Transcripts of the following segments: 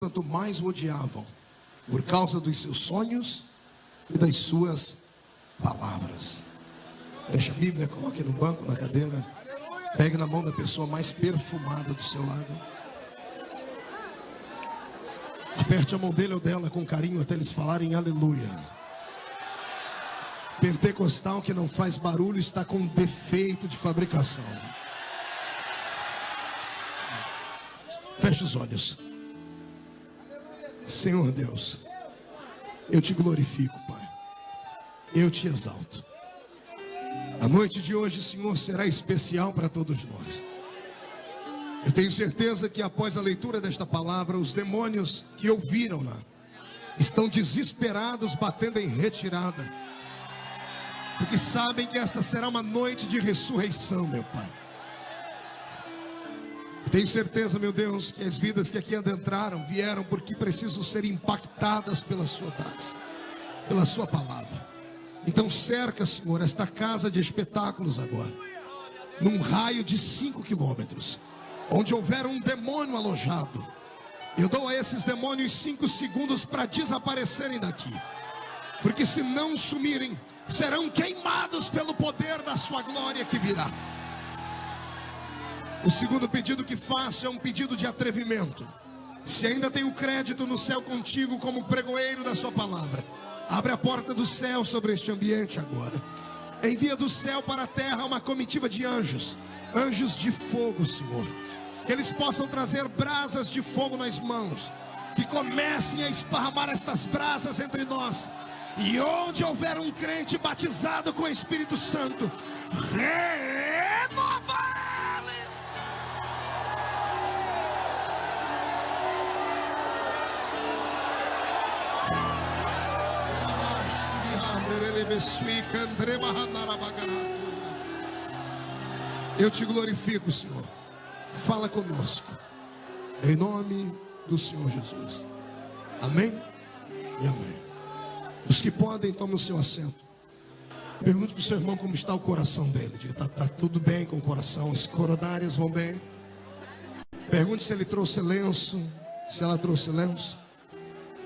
quanto mais o odiavam, por causa dos seus sonhos e das suas palavras. Feche a Bíblia, coloque no banco, na cadeira. Pegue na mão da pessoa mais perfumada do seu lado. Aperte a mão dele ou dela com carinho até eles falarem aleluia. Pentecostal que não faz barulho está com defeito de fabricação. Feche os olhos. Senhor Deus, eu te glorifico, Pai. Eu te exalto. A noite de hoje, Senhor, será especial para todos nós. Eu tenho certeza que após a leitura desta palavra, os demônios que ouviram-na estão desesperados, batendo em retirada, porque sabem que essa será uma noite de ressurreição, meu Pai. Eu tenho certeza, meu Deus, que as vidas que aqui adentraram vieram porque precisam ser impactadas pela sua graça, pela sua palavra. Então cerca, Senhor, esta casa de espetáculos agora, num raio de 5 quilômetros, onde houver um demônio alojado. Eu dou a esses demônios 5 segundos para desaparecerem daqui, porque se não sumirem, serão queimados pelo poder da sua glória que virá. O segundo pedido que faço é um pedido de atrevimento. Se ainda tenho crédito no céu contigo como pregoeiro da sua palavra, abre a porta do céu sobre este ambiente agora. Envia do céu para a terra uma comitiva de anjos, anjos de fogo, Senhor. Que eles possam trazer brasas de fogo nas mãos, que comecem a esparramar estas brasas entre nós. E onde houver um crente batizado com o Espírito Santo, renova eles. Eu te glorifico, Senhor. Fala conosco, em nome do Senhor Jesus. Amém e amém. Os que podem, tomem o seu assento. Pergunte para o seu irmão como está o coração dele. Está tudo bem com o coração? As coronárias vão bem? Pergunte se ele trouxe lenço, se ela trouxe lenço.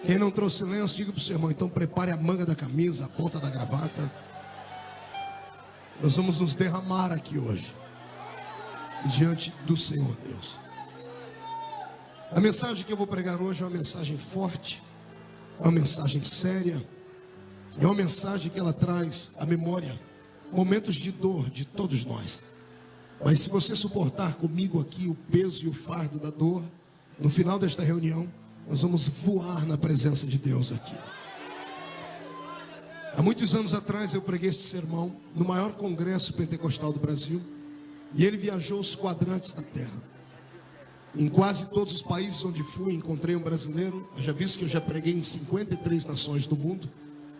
Quem não trouxe lenço, diga para o seu irmão, então prepare a manga da camisa, a ponta da gravata. Nós vamos nos derramar aqui hoje, diante do Senhor Deus. A mensagem que eu vou pregar hoje é uma mensagem forte, uma mensagem séria, é uma mensagem que ela traz à memória momentos de dor de todos nós. Mas se você suportar comigo aqui o peso e o fardo da dor, no final desta reunião, nós vamos voar na presença de Deus aqui. Há muitos anos atrás eu preguei este sermão no maior congresso pentecostal do Brasil, e ele viajou os quadrantes da terra. Em quase todos os países onde fui, encontrei um brasileiro. Já visto que eu já preguei em 53 nações do mundo.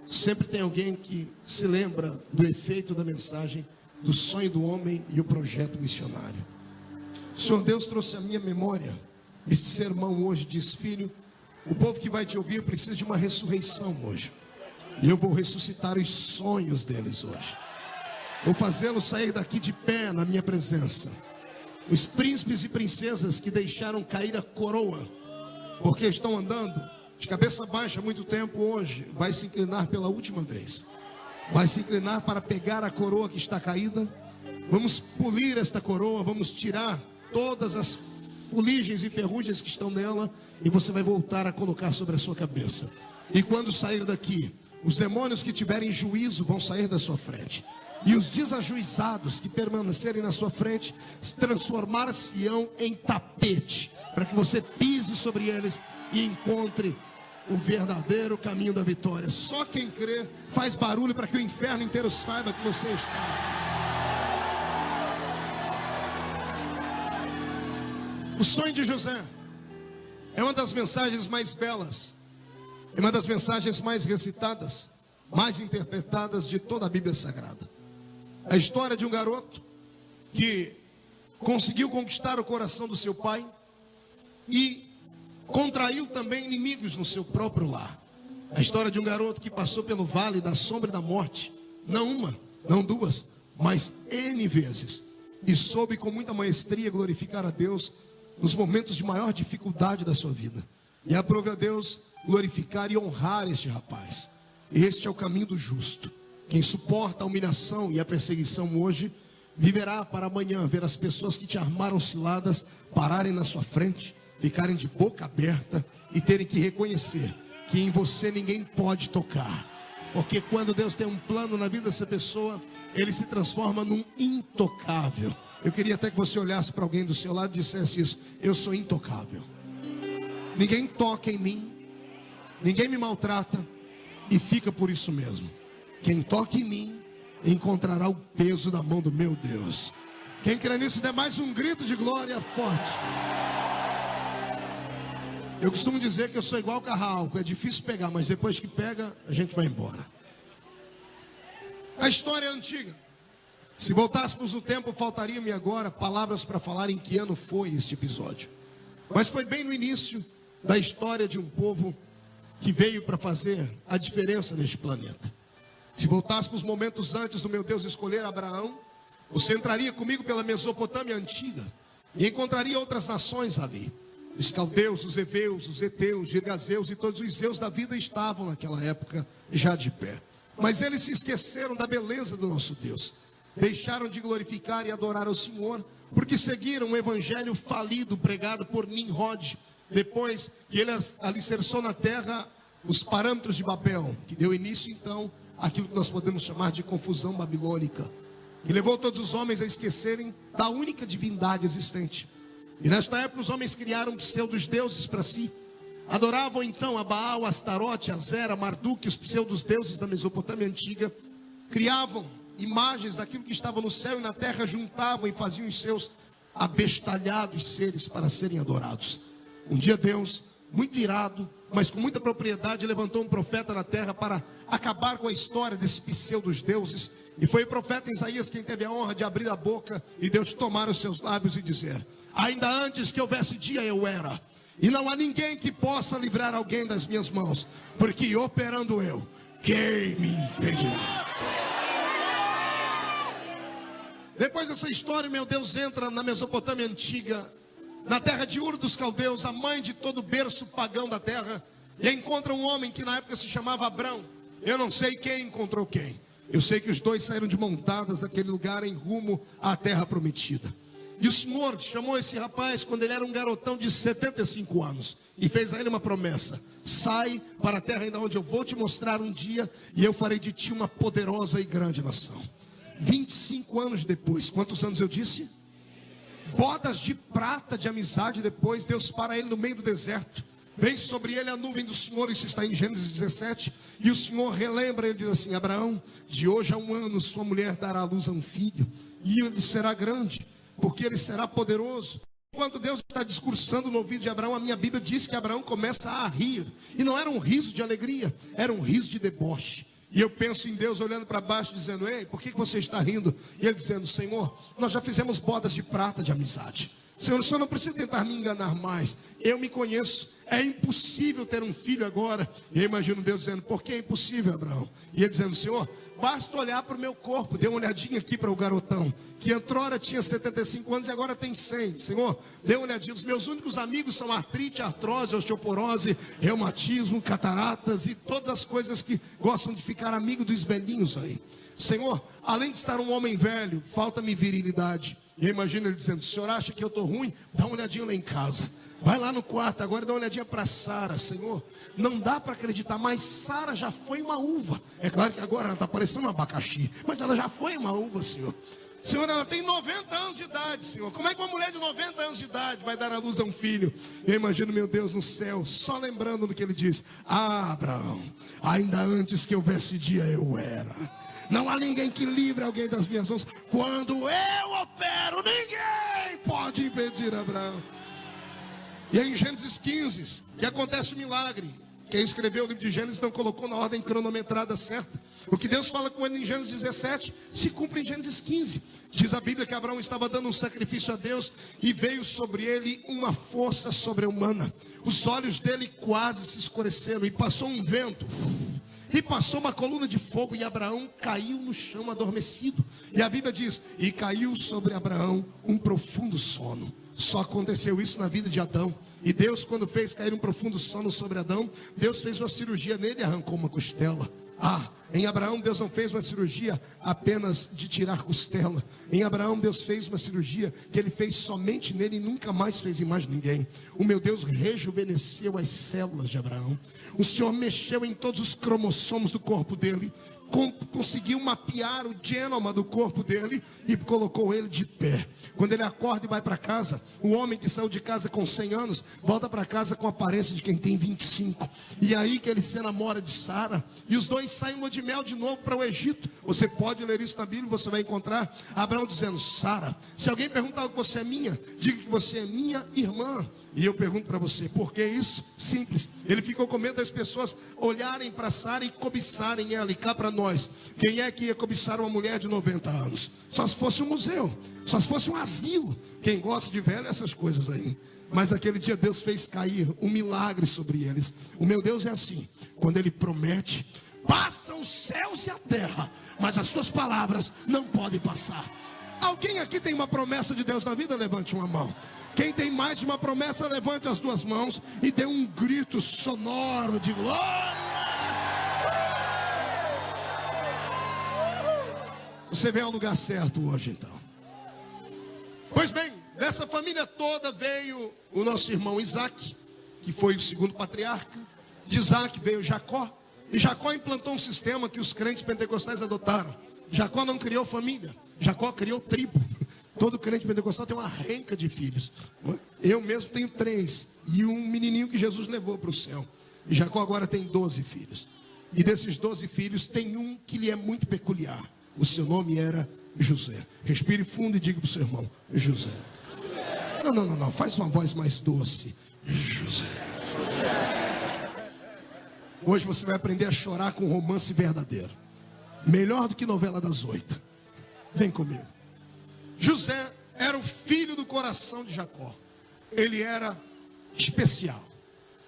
Sempre tem alguém que se lembra do efeito da mensagem, do sonho do homem e o projeto missionário. O Senhor Deus trouxe à minha memória este sermão hoje. Diz: filho, o povo que vai te ouvir precisa de uma ressurreição hoje, e eu vou ressuscitar os sonhos deles hoje. Vou fazê-los sair daqui de pé na minha presença. Os príncipes e princesas que deixaram cair a coroa, porque estão andando de cabeça baixa há muito tempo, hoje vai se inclinar pela última vez. Vai se inclinar para pegar a coroa que está caída. Vamos polir esta coroa, vamos tirar todas as fuligens e ferrugens que estão nela, e você vai voltar a colocar sobre a sua cabeça. E quando sair daqui, os demônios que tiverem juízo vão sair da sua frente, e os desajuizados que permanecerem na sua frente transformar-se-ão em tapete, para que você pise sobre eles e encontre o verdadeiro caminho da vitória. Só quem crê faz barulho para que o inferno inteiro saiba que você está. O sonho de José é uma das mensagens mais belas, é uma das mensagens mais recitadas, mais interpretadas de toda a Bíblia Sagrada. A história de um garoto que conseguiu conquistar o coração do seu pai e contraiu também inimigos no seu próprio lar. A história de um garoto que passou pelo vale da sombra e da morte, não uma, não duas, mas N vezes, e soube com muita maestria glorificar a Deus nos momentos de maior dificuldade da sua vida. E aprove a Deus glorificar e honrar este rapaz. Este é o caminho do justo. Quem suporta a humilhação e a perseguição hoje, viverá para amanhã ver as pessoas que te armaram ciladas pararem na sua frente, ficarem de boca aberta e terem que reconhecer que em você ninguém pode tocar. Porque quando Deus tem um plano na vida dessa pessoa, ele se transforma num intocável. Eu queria até que você olhasse para alguém do seu lado e dissesse isso: eu sou intocável. Ninguém toca em mim, ninguém me maltrata, e fica por isso mesmo. Quem toca em mim encontrará o peso da mão do meu Deus. Quem crê nisso, dê mais um grito de glória forte. Eu costumo dizer que eu sou igual carro-álcool, é difícil pegar, mas depois que pega, a gente vai embora. A história é antiga. Se voltássemos no tempo, faltaria-me agora palavras para falar em que ano foi este episódio. Mas foi bem no início da história de um povo que veio para fazer a diferença neste planeta. Se voltássemos momentos antes do meu Deus escolher Abraão, você entraria comigo pela Mesopotâmia antiga e encontraria outras nações ali. Os caldeus, os heveus, os heteus, os girgazeus e todos os zeus da vida estavam naquela época já de pé. Mas eles se esqueceram da beleza do nosso Deus. Deixaram de glorificar e adorar ao Senhor, porque seguiram um evangelho falido pregado por Nimrod, depois que ele alicerçou na terra os parâmetros de Babel, que deu início então àquilo que nós podemos chamar de confusão babilônica, que levou todos os homens a esquecerem da única divindade existente. E nesta época os homens criaram pseudos deuses para si. Adoravam então a Baal, Astarote, Azera, Marduk, os pseudos deuses da Mesopotâmia antiga. Criavam imagens daquilo que estava no céu e na terra, juntavam e faziam os seus abestalhados seres para serem adorados. Um dia Deus, muito irado, mas com muita propriedade, levantou um profeta na terra para acabar com a história desses pseudos deuses. E foi o profeta Isaías quem teve a honra de abrir a boca e Deus tomar os seus lábios e dizer: ainda antes que houvesse dia eu era, e não há ninguém que possa livrar alguém das minhas mãos, porque operando eu, quem me impedirá? Depois dessa história, meu Deus entra na Mesopotâmia antiga, na terra de Ur dos Caldeus, a mãe de todo berço pagão da terra, e encontra um homem que na época se chamava Abrão. Eu não sei quem encontrou quem, eu sei que os dois saíram de montadas daquele lugar em rumo à terra prometida. E o Senhor chamou esse rapaz quando ele era um garotão de 75 anos e fez a ele uma promessa: sai para a terra ainda onde eu vou te mostrar um dia, e eu farei de ti uma poderosa e grande nação. 25 anos depois, quantos anos eu disse? Bodas de prata de amizade depois, Deus para ele no meio do deserto. Vem sobre ele a nuvem do Senhor, isso está em Gênesis 17. E o Senhor relembra, ele diz assim: Abraão, de hoje a 1 ano sua mulher dará à luz a um filho, e ele será grande, porque ele será poderoso. Quando Deus está discursando no ouvido de Abraão, a minha Bíblia diz que Abraão começa a rir. E não era um riso de alegria, era um riso de deboche. E eu penso em Deus olhando para baixo, dizendo: ei, por que você está rindo? E ele dizendo: Senhor, nós já fizemos bodas de prata de amizade. Senhor, o Senhor não precisa tentar me enganar mais. Eu me conheço. É impossível ter um filho agora. E eu imagino Deus dizendo: por que é impossível, Abraão? E ele dizendo: Senhor, basta olhar para o meu corpo. Dê uma olhadinha aqui para o garotão, que outrora tinha 75 anos e agora tem 100. Senhor, dê uma olhadinha. Os meus únicos amigos são artrite, artrose, osteoporose, reumatismo, cataratas e todas as coisas que gostam de ficar amigo dos velhinhos aí. Senhor, além de estar um homem velho, falta-me virilidade. E eu imagino ele dizendo: o senhor acha que eu estou ruim? Dá uma olhadinha lá em casa. Vai lá no quarto agora, dá uma olhadinha para Sara. Senhor, não dá para acreditar, mas Sara já foi uma uva. É claro que agora ela está parecendo um abacaxi, mas ela já foi uma uva, Senhor. Senhor, ela tem 90 anos de idade, Senhor. Como é que uma mulher de 90 anos de idade vai dar à luz a um filho? Eu imagino, meu Deus, no céu, só lembrando do que ele diz: ah, Abraão, ainda antes que houvesse dia eu era. Não há ninguém que livre alguém das minhas mãos. Quando eu opero, ninguém pode impedir Abraão. E aí em Gênesis 15, que acontece o milagre. Quem escreveu o livro de Gênesis não colocou na ordem cronometrada certa. O que Deus fala com ele em Gênesis 17, se cumpre em Gênesis 15. Diz a Bíblia que Abraão estava dando um sacrifício a Deus e veio sobre ele uma força sobre-humana. Os olhos dele quase se escureceram e passou um vento. E passou uma coluna de fogo e Abraão caiu no chão adormecido. E a Bíblia diz: e caiu sobre Abraão um profundo sono. Só aconteceu isso na vida de Adão. E Deus, quando fez cair um profundo sono sobre Adão, Deus fez uma cirurgia nele e arrancou uma costela. Em Abraão Deus não fez uma cirurgia apenas de tirar costela. Em Abraão Deus fez uma cirurgia que ele fez somente nele e nunca mais fez em mais ninguém. O meu Deus rejuvenesceu as células de Abraão. O Senhor mexeu em todos os cromossomos do corpo dele, conseguiu mapear o genoma do corpo dele e colocou ele de pé. Quando ele acorda e vai para casa, o homem que saiu de casa com 100 anos volta para casa com a aparência de quem tem 25. E aí que ele se namora de Sara, e os dois saem lua de mel de novo para o Egito. Você pode ler isso na Bíblia, você vai encontrar Abraão dizendo: Sara, se alguém perguntar que você é minha, diga que você é minha irmã. E eu pergunto para você, por que isso? Simples. Ele ficou com medo das pessoas olharem para Sara e cobiçarem ela. E cá para nós, quem é que ia cobiçar uma mulher de 90 anos? Só se fosse um museu, só se fosse um asilo. Quem gosta de velho, essas coisas aí. Mas aquele dia Deus fez cair um milagre sobre eles. O meu Deus é assim: quando Ele promete, passam os céus e a terra, mas as suas palavras não podem passar. Alguém aqui tem uma promessa de Deus na vida? Levante uma mão. Quem tem mais de uma promessa, levante as duas mãos e dê um grito sonoro de glória. Você veio ao lugar certo hoje, então. Pois bem, dessa família toda veio o nosso irmão Isaac, que foi o segundo patriarca. De Isaac veio Jacó, e Jacó implantou um sistema que os crentes pentecostais adotaram. Jacó não criou família, Jacó criou tribo. Todo crente pentecostal tem uma renca de filhos. Eu mesmo tenho 3. E um menininho que Jesus levou para o céu. E Jacó agora tem 12 filhos. E desses 12 filhos tem um que lhe é muito peculiar. O seu nome era José. Respire fundo e diga para o seu irmão: José. Não. Faz uma voz mais doce. José. Hoje você vai aprender a chorar com romance verdadeiro. Melhor do que novela das 8. Vem comigo. José era o filho do coração de Jacó. Ele era especial.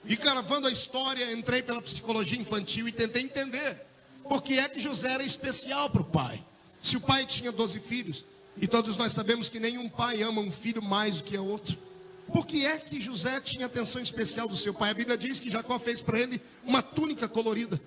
E gravando a história, entrei pela psicologia infantil e tentei entender por que é que José era especial para o pai. Se o pai tinha 12 filhos, e todos nós sabemos que nenhum pai ama um filho mais do que o outro, por que é que José tinha atenção especial do seu pai? A Bíblia diz que Jacó fez para ele uma túnica colorida.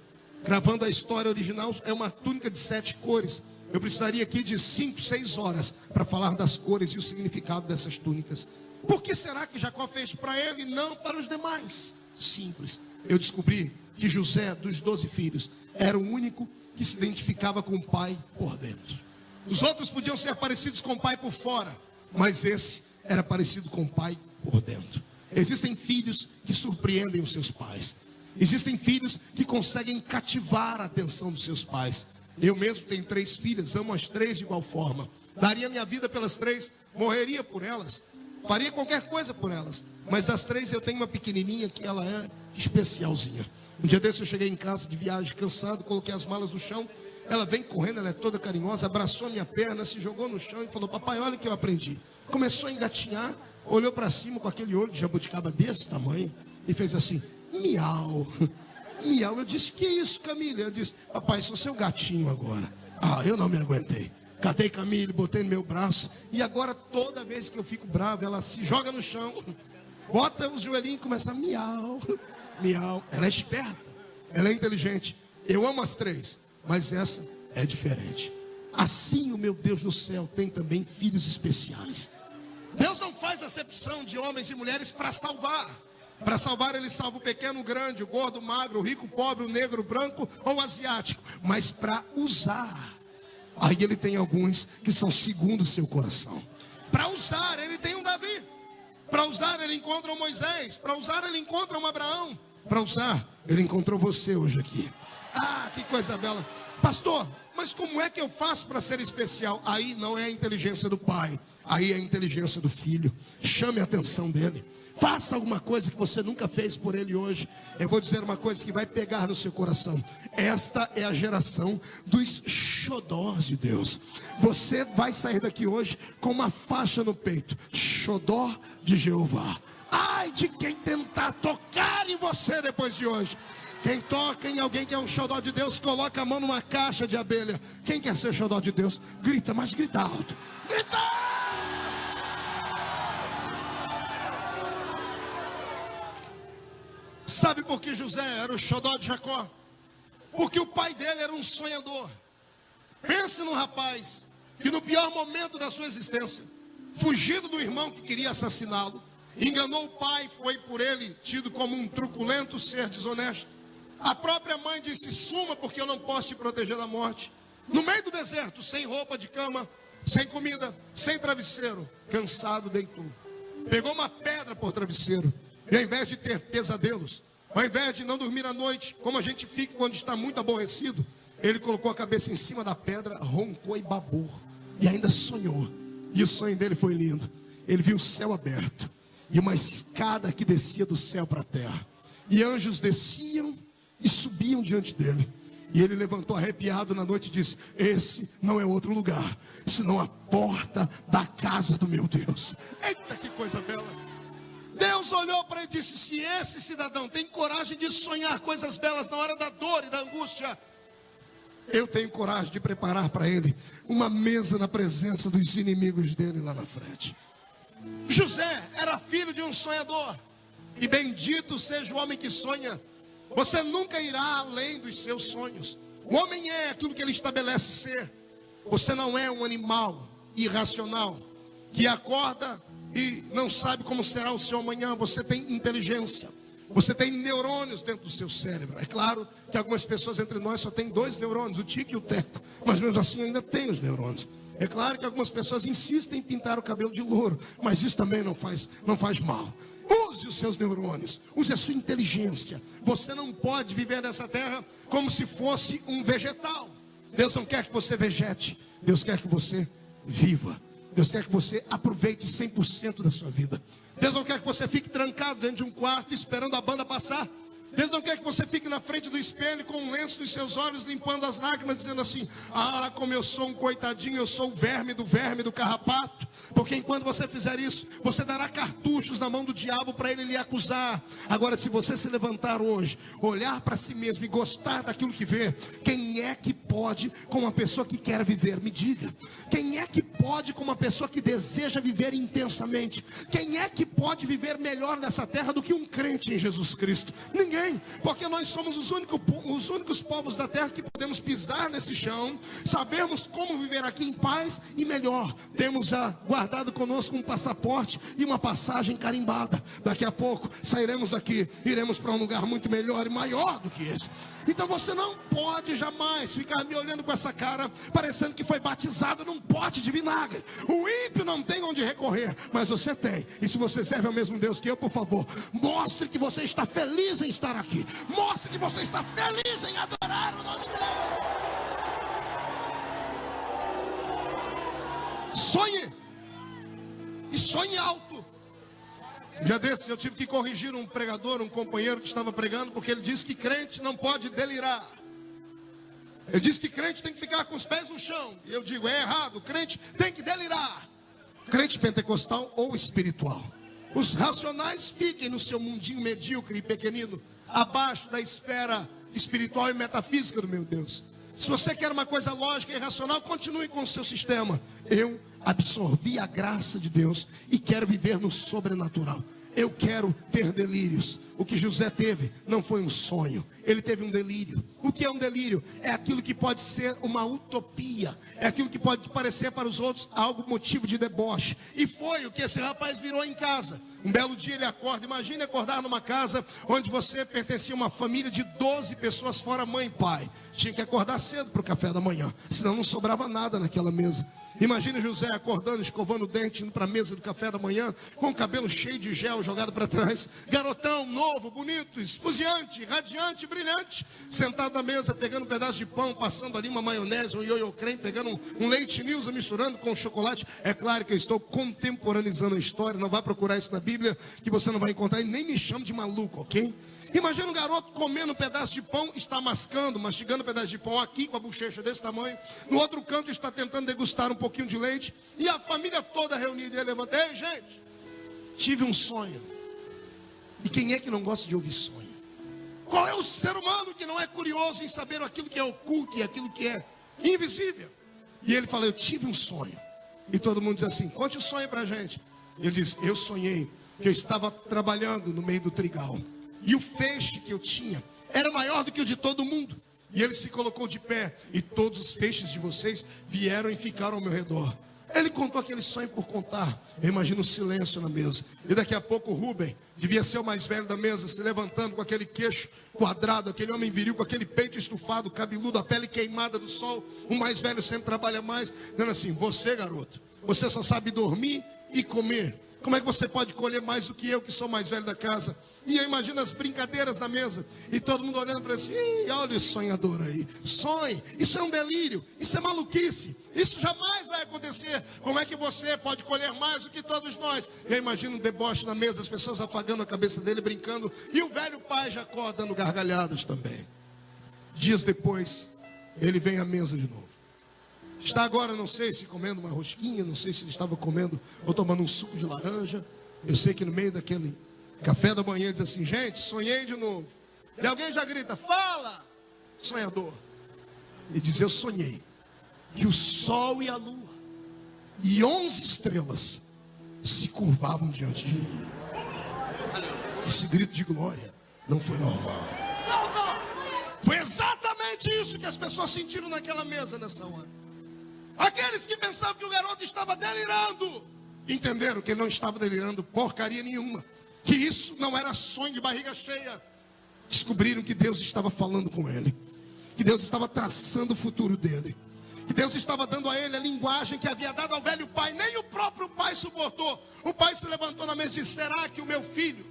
Gravando a história original, é uma túnica de 7 cores. Eu precisaria aqui de 5, 6 horas para falar das cores e o significado dessas túnicas. Por que será que Jacó fez para ele e não para os demais? Simples. Eu descobri que José, dos 12 filhos, era o único que se identificava com o pai por dentro. Os outros podiam ser parecidos com o pai por fora, mas esse era parecido com o pai por dentro. Existem filhos que surpreendem os seus pais. Existem filhos que conseguem cativar a atenção dos seus pais. Eu mesmo tenho 3 filhas, amo as 3 de igual forma. Daria minha vida pelas 3, morreria por elas, faria qualquer coisa por elas. Mas das 3 eu tenho uma pequenininha que ela é especialzinha. Um dia desse eu cheguei em casa de viagem, cansado, coloquei as malas no chão. Ela vem correndo, ela é toda carinhosa, abraçou a minha perna, se jogou no chão e falou: papai, olha o que eu aprendi. Começou a engatinhar, olhou para cima com aquele olho de jabuticaba desse tamanho e fez assim: miau, miau. Eu disse: que isso, Camila? Eu disse: papai, sou seu gatinho agora. Eu não me aguentei. Catei Camila, botei no meu braço. E agora toda vez que eu fico bravo, ela se joga no chão, bota os joelhinhos e começa a miau, miau. Ela é esperta, ela é inteligente. Eu amo as 3, mas essa é diferente. Assim o meu Deus no céu tem também filhos especiais. Deus não faz acepção de homens e mulheres para salvar. Para salvar, Ele salva o pequeno, o grande, o gordo, o magro, o rico, o pobre, o negro, o branco ou o asiático. Mas para usar, aí Ele tem alguns que são segundo o seu coração. Para usar, Ele tem um Davi. Para usar, Ele encontra um Moisés. Para usar, Ele encontra um Abraão. Para usar, Ele encontrou você hoje aqui. Que coisa bela. Pastor, mas como é que eu faço para ser especial? Aí não é a inteligência do pai, aí é a inteligência do filho. Chame a atenção dele. Faça alguma coisa que você nunca fez por ele hoje. Eu vou dizer uma coisa que vai pegar no seu coração. Esta é a geração dos xodós de Deus. Você vai sair daqui hoje com uma faixa no peito: xodó de Jeová. Ai de quem tentar tocar em você depois de hoje. Quem toca em alguém que é um xodó de Deus, coloca a mão numa caixa de abelha. Quem quer ser xodó de Deus? Grita, mas grita alto. Grita! Sabe por que José era o xodó de Jacó? Porque o pai dele era um sonhador. Pense num rapaz que no pior momento da sua existência, fugido do irmão que queria assassiná-lo, enganou o pai, foi por ele tido como um truculento ser desonesto. A própria mãe disse: suma, porque eu não posso te proteger da morte. No meio do deserto, sem roupa de cama, sem comida, sem travesseiro, cansado, deitou. Pegou uma pedra por travesseiro, e ao invés de ter pesadelos, ao invés de não dormir à noite, como a gente fica quando está muito aborrecido, ele colocou a cabeça em cima da pedra, roncou e babou, e ainda sonhou. E o sonho dele foi lindo. Ele viu o céu aberto e uma escada que descia do céu para a terra, e anjos desciam e subiam diante dele. E ele levantou arrepiado na noite e disse: esse não é outro lugar, senão a porta da casa do meu Deus. Eita, que coisa bela! Deus olhou para ele e disse: se esse cidadão tem coragem de sonhar coisas belas na hora da dor e da angústia, eu tenho coragem de preparar para ele uma mesa na presença dos inimigos dele lá na frente. José era filho de um sonhador. E bendito seja o homem que sonha. Você nunca irá além dos seus sonhos. O homem é aquilo que ele estabelece ser. Você não é um animal irracional que acorda e não sabe como será o seu amanhã. Você tem inteligência. Você tem neurônios dentro do seu cérebro. É claro que algumas pessoas entre nós só têm 2 neurônios, o Tico e o Teco. Mas mesmo assim ainda tem os neurônios. É claro que algumas pessoas insistem em pintar o cabelo de louro, mas isso também não faz mal. Use os seus neurônios, use a sua inteligência. Você não pode viver nessa terra como se fosse um vegetal. Deus não quer que você vegete, Deus quer que você viva. Deus quer que você aproveite 100% da sua vida. Deus não quer que você fique trancado dentro de um quarto esperando a banda passar. Deus não quer que você fique na frente do espelho com um lenço nos seus olhos, limpando as lágrimas, dizendo assim: ah, como eu sou um coitadinho, eu sou o verme do carrapato. Porque enquanto você fizer isso, você dará cartuchos na mão do diabo para ele lhe acusar. Agora, se você se levantar hoje, olhar para si mesmo e gostar daquilo que vê, quem é que pode com uma pessoa que quer viver? Me diga. Quem é que pode com uma pessoa que deseja viver intensamente? Quem é que pode viver melhor nessa terra do que um crente em Jesus Cristo? Ninguém. Porque nós somos os únicos povos da terra que podemos pisar nesse chão, sabemos como viver aqui em paz e melhor. Temos já guardado conosco um passaporte e uma passagem carimbada. Daqui a pouco sairemos daqui, iremos para um lugar muito melhor e maior do que esse. Então você não pode jamais ficar me olhando com essa cara, parecendo que foi batizado num pote de vinagre. O ímpio não tem onde recorrer, mas você tem. E se você serve ao mesmo Deus que eu, por favor, mostre que você está feliz em estar aqui. Mostre que você está feliz em adorar o nome dele. Sonhe. E sonhe alto. Um dia desses eu tive que corrigir um pregador, um companheiro que estava pregando, porque ele disse que crente não pode delirar. Ele disse que crente tem que ficar com os pés no chão. E eu digo: é errado, crente tem que delirar. Crente pentecostal ou espiritual. Os racionais fiquem no seu mundinho medíocre e pequenino, abaixo da esfera espiritual e metafísica do meu Deus. Se você quer uma coisa lógica e racional, continue com o seu sistema. Eu absorvi a graça de Deus e quero viver no sobrenatural. Eu quero ter delírios. O que José teve não foi um sonho, ele teve um delírio. O que é um delírio? É aquilo que pode ser uma utopia, é aquilo que pode parecer para os outros algo motivo de deboche. E foi o que esse rapaz virou em casa. Um belo dia ele acorda. Imagine acordar numa casa onde você pertencia a uma família de 12 pessoas, fora mãe e pai. Tinha que acordar cedo para o café da manhã, senão não sobrava nada naquela mesa. Imagine José acordando, escovando o dente, indo para a mesa do café da manhã, com o cabelo cheio de gel jogado para trás. Garotão, novo, bonito, esfuziante, radiante, brilhante. Sentado na mesa, pegando um pedaço de pão, passando ali uma maionese, um ioiô creme, pegando um leite Nilza, misturando com chocolate. É claro que eu estou contemporaneizando a história. Não vá procurar isso na Bíblia, que você não vai encontrar. E nem me chame de maluco, ok? Imagina um garoto comendo um pedaço de pão, está mastigando um pedaço de pão aqui com a bochecha desse tamanho. No outro canto está tentando degustar um pouquinho de leite. E a família toda reunida. E ele levanta: ei, gente, tive um sonho. E quem é que não gosta de ouvir sonho? Qual é o ser humano que não é curioso em saber aquilo que é oculto e aquilo que é invisível? E ele fala: eu tive um sonho. E todo mundo diz assim: conte o sonho pra gente. Ele diz: eu sonhei que eu estava trabalhando no meio do trigal. e o feixe que eu tinha era maior do que o de todo mundo. E ele se colocou de pé, e todos os feixes de vocês vieram e ficaram ao meu redor. Ele contou aquele sonho por contar. Eu imagino o silêncio na mesa. E daqui a pouco o Rubem, devia ser o mais velho da mesa, se levantando com aquele queixo quadrado, aquele homem viril com aquele peito estufado, cabeludo, a pele queimada do sol. O mais velho sempre trabalha mais, dizendo assim: você, garoto, você só sabe dormir e comer. Como é que você pode colher mais do que eu, que sou mais velho da casa? E eu imagino as brincadeiras na mesa, e todo mundo olhando para ele assim: olha o sonhador aí, sonhe, isso é um delírio, isso é maluquice, isso jamais vai acontecer. Como é que você pode colher mais do que todos nós? E eu imagino um deboche na mesa, as pessoas afagando a cabeça dele, brincando, e o velho pai Jacó dando gargalhadas também. Dias depois, ele vem à mesa de novo. Está agora, não sei se comendo uma rosquinha, não sei se ele estava comendo ou tomando um suco de laranja. Eu sei que no meio daquele café da manhã diz assim: gente, sonhei de novo. E alguém já grita: fala, sonhador. Ele diz: eu sonhei que o sol e a lua e 11 estrelas se curvavam diante de mim. Esse grito de glória não foi normal. Foi exatamente isso que as pessoas sentiram naquela mesa nessa hora. Aqueles que pensavam que o garoto estava delirando, entenderam que ele não estava delirando porcaria nenhuma, que isso não era sonho de barriga cheia. Descobriram que Deus estava falando com ele, que Deus estava traçando o futuro dele, que Deus estava dando a ele a linguagem que havia dado ao velho pai. Nem o próprio pai suportou. O pai se levantou na mesa e disse: será que o meu filho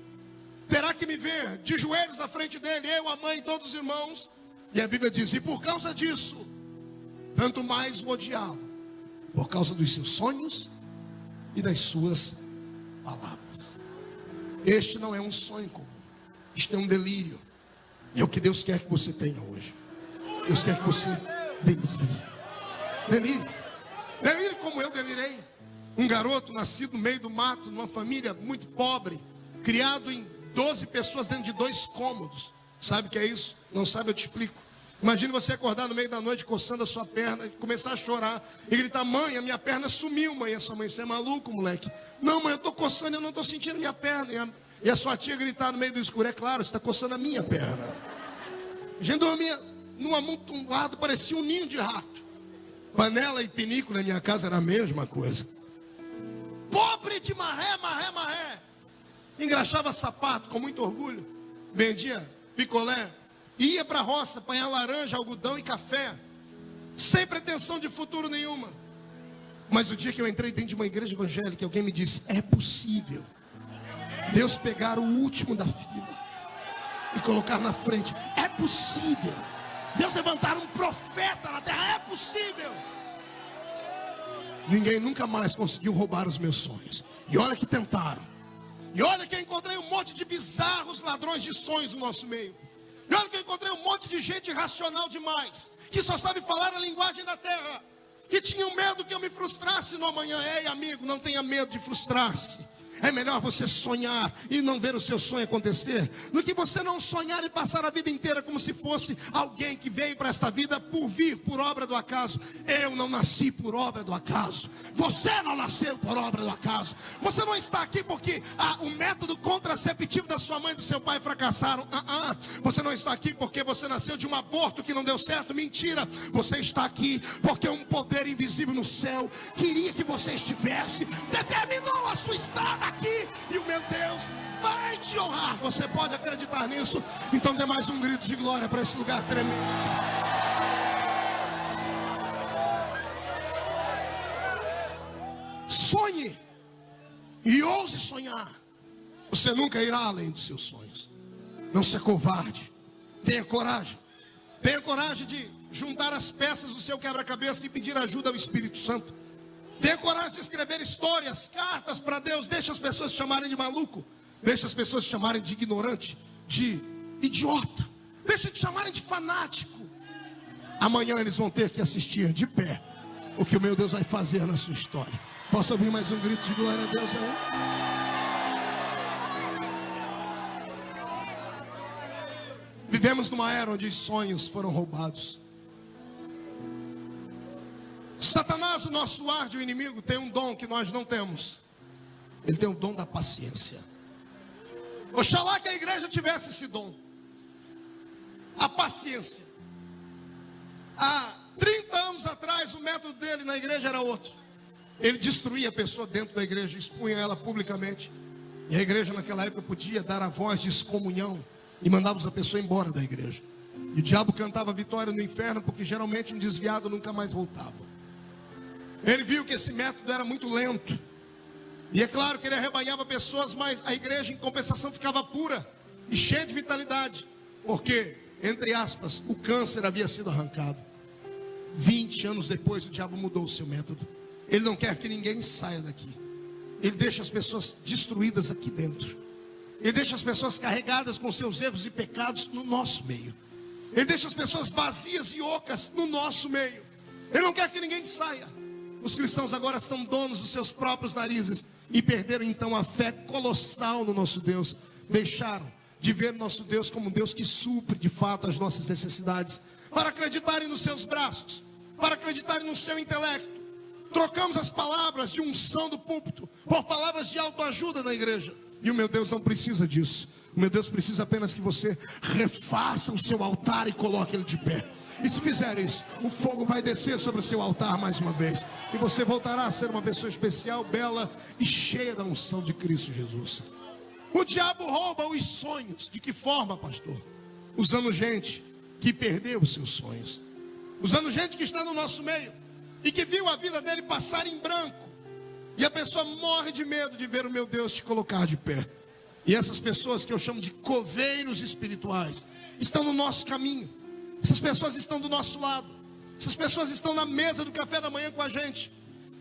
terá que me ver de joelhos à frente dele, eu, a mãe, todos os irmãos? E a Bíblia diz: e por causa disso, tanto mais o odiava, por causa dos seus sonhos e das suas palavras. Este não é um sonho comum, isto é um delírio. E é o que Deus quer que você tenha hoje. Deus quer que você delire. Delire. Delire como eu delirei. Um garoto nascido no meio do mato, numa família muito pobre, criado em 12 pessoas dentro de 2 cômodos. Sabe o que é isso? Não sabe, eu te explico. Imagine você acordar no meio da noite coçando a sua perna e começar a chorar e gritar: mãe, a minha perna sumiu, mãe. E a sua mãe: você é maluco, moleque? Não, mãe, eu estou coçando, eu não estou sentindo minha perna. E a sua tia gritar no meio do escuro: é claro, você está coçando a minha perna. A gente dormia num amontoado, parecia um ninho de rato. Panela e pinico na minha casa era a mesma coisa. Pobre de marré, marré, marré. Engraxava sapato com muito orgulho, vendia picolé, ia para a roça apanhar laranja, algodão e café, sem pretensão de futuro nenhuma. Mas o dia que eu entrei dentro de uma igreja evangélica, alguém me disse: é possível Deus pegar o último da fila e colocar na frente. É possível Deus levantar um profeta na terra. É possível. Ninguém nunca mais conseguiu roubar os meus sonhos. E olha que tentaram. E olha que eu encontrei um monte de bizarros ladrões de sonhos no nosso meio. E olha que eu encontrei um monte de gente irracional demais, que só sabe falar a linguagem da terra, que tinham medo que eu me frustrasse no amanhã. Ei, amigo, não tenha medo de frustrar-se. É melhor você sonhar e não ver o seu sonho acontecer, do que você não sonhar e passar a vida inteira como se fosse alguém que veio para esta vida por vir, por obra do acaso. Eu não nasci por obra do acaso. Você não nasceu por obra do acaso. Você não está aqui porque o método contraceptivo da sua mãe e do seu pai fracassaram. Você não está aqui porque você nasceu de um aborto que não deu certo. Mentira. Você está aqui porque um poder invisível no céu queria que você estivesse, determinou a sua estada aqui, e o meu Deus vai te honrar. Você pode acreditar nisso? Então dê mais um grito de glória para esse lugar tremendo. Sonhe e ouse sonhar. Você nunca irá além dos seus sonhos. Não seja covarde. Tenha coragem. Tenha coragem de juntar as peças do seu quebra-cabeça e pedir ajuda ao Espírito Santo. Tenha coragem de escrever histórias, cartas para Deus. Deixa as pessoas te chamarem de maluco. Deixa as pessoas te chamarem de ignorante, de idiota. Deixa te chamarem de fanático. Amanhã eles vão ter que assistir de pé o que o meu Deus vai fazer na sua história. Posso ouvir mais um grito de glória a Deus aí? Vivemos numa era onde os sonhos foram roubados. Satanás, o nosso ardio inimigo, tem um dom que nós não temos. Ele tem o dom da paciência. Oxalá que a igreja tivesse esse dom. A paciência. Há 30 anos atrás, o método dele na igreja era outro. Ele destruía a pessoa dentro da igreja, expunha ela publicamente. E a igreja naquela época podia dar a voz de excomunhão e mandávamos a pessoa embora da igreja. E o diabo cantava vitória no inferno, porque geralmente um desviado nunca mais voltava. Ele viu que esse método era muito lento. E é claro que ele arrebanhava pessoas, mas a igreja em compensação ficava pura e cheia de vitalidade. Porque, entre aspas, o câncer havia sido arrancado. 20 anos depois o diabo mudou o seu método. Ele não quer que ninguém saia daqui. Ele deixa as pessoas destruídas aqui dentro. Ele deixa as pessoas carregadas com seus erros e pecados no nosso meio. Ele deixa as pessoas vazias e ocas no nosso meio. Ele não quer que ninguém saia. Os cristãos agora são donos dos seus próprios narizes e perderam então a fé colossal no nosso Deus. Deixaram de ver nosso Deus como um Deus que supre de fato as nossas necessidades, para acreditarem nos seus braços, para acreditarem no seu intelecto. Trocamos as palavras de unção do púlpito por palavras de autoajuda na igreja. E o meu Deus não precisa disso. O meu Deus precisa apenas que você refaça o seu altar e coloque ele de pé. E se fizer isso, o fogo vai descer sobre o seu altar mais uma vez. E você voltará a ser uma pessoa especial, bela e cheia da unção de Cristo Jesus. O diabo rouba os sonhos. De que forma, pastor? Usando gente que perdeu os seus sonhos. Usando gente que está no nosso meio e que viu a vida dele passar em branco. E a pessoa morre de medo de ver o meu Deus te colocar de pé. E essas pessoas que eu chamo de coveiros espirituais estão no nosso caminho. Essas pessoas estão do nosso lado. Essas pessoas estão na mesa do café da manhã com a gente.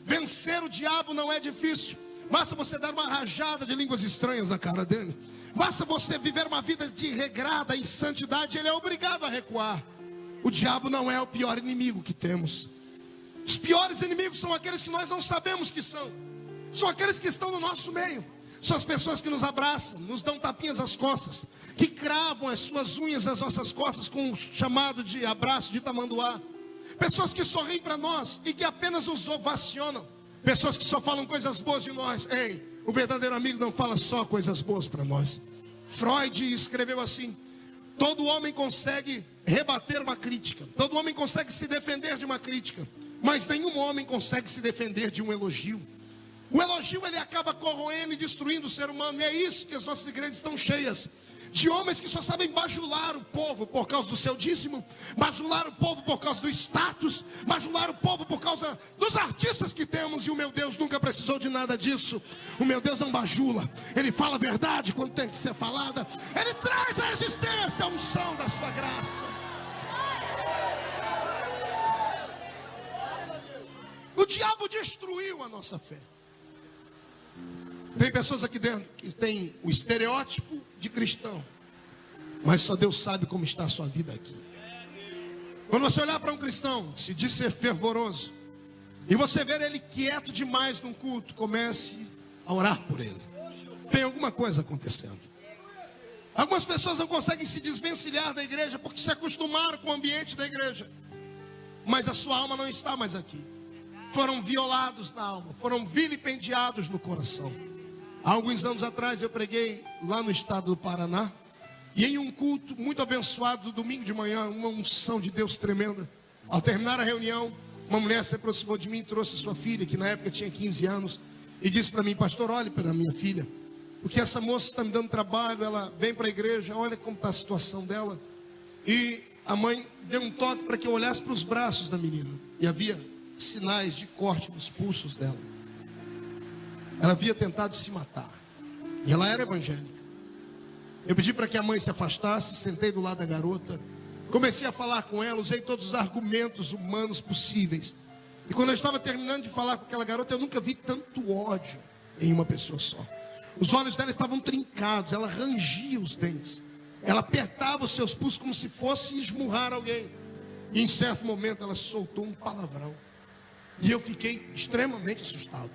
Vencer o diabo não é difícil. Basta você dar uma rajada de línguas estranhas na cara dele. Basta você viver uma vida de regrada em santidade. Ele é obrigado a recuar. O diabo não é o pior inimigo que temos. Os piores inimigos são aqueles que nós não sabemos que são. São aqueles que estão no nosso meio. São as pessoas que nos abraçam, nos dão tapinhas às costas, que cravam as suas unhas nas nossas costas com um chamado de abraço de tamanduá. Pessoas que sorriem para nós e que apenas nos ovacionam. Pessoas que só falam coisas boas de nós. Ei, o verdadeiro amigo não fala só coisas boas para nós. Freud escreveu assim: todo homem consegue rebater uma crítica, todo homem consegue se defender de uma crítica, mas nenhum homem consegue se defender de um elogio. O elogio, ele acaba corroendo e destruindo o ser humano. E é isso que as nossas igrejas estão cheias, de homens que só sabem bajular o povo por causa do seu dízimo, bajular o povo por causa do status, bajular o povo por causa dos artistas que temos. E o meu Deus nunca precisou de nada disso. O meu Deus não bajula. Ele fala a verdade quando tem que ser falada. Ele traz à existência a unção da sua graça. O diabo destruiu a nossa fé. Tem pessoas aqui dentro que têm o estereótipo de cristão, mas só Deus sabe como está a sua vida aqui. Quando você olhar para um cristão que se diz ser fervoroso, e você ver ele quieto demais num culto, comece a orar por ele. Tem alguma coisa acontecendo. Algumas pessoas não conseguem se desvencilhar da igreja porque se acostumaram com o ambiente da igreja, mas a sua alma não está mais aqui. Foram violados na alma, foram vilipendiados no coração. Há alguns anos atrás eu preguei lá no estado do Paraná, e em um culto muito abençoado, domingo de manhã, uma unção de Deus tremenda. Ao terminar a reunião, uma mulher se aproximou de mim e trouxe sua filha, que na época tinha 15 anos, e disse para mim: pastor, olhe para a minha filha, porque essa moça está me dando trabalho, ela vem para a igreja, olha como está a situação dela. E a mãe deu um toque para que eu olhasse para os braços da menina, e havia sinais de corte nos pulsos dela. Ela havia tentado se matar, e ela era evangélica. Eu pedi para que a mãe se afastasse, sentei do lado da garota, comecei a falar com ela, usei todos os argumentos humanos possíveis. E quando eu estava terminando de falar com aquela garota, eu nunca vi tanto ódio em uma pessoa só. Os olhos dela estavam trincados, ela rangia os dentes, ela apertava os seus pulsos como se fosse esmurrar alguém. E em certo momento ela soltou um palavrão, e eu fiquei extremamente assustado.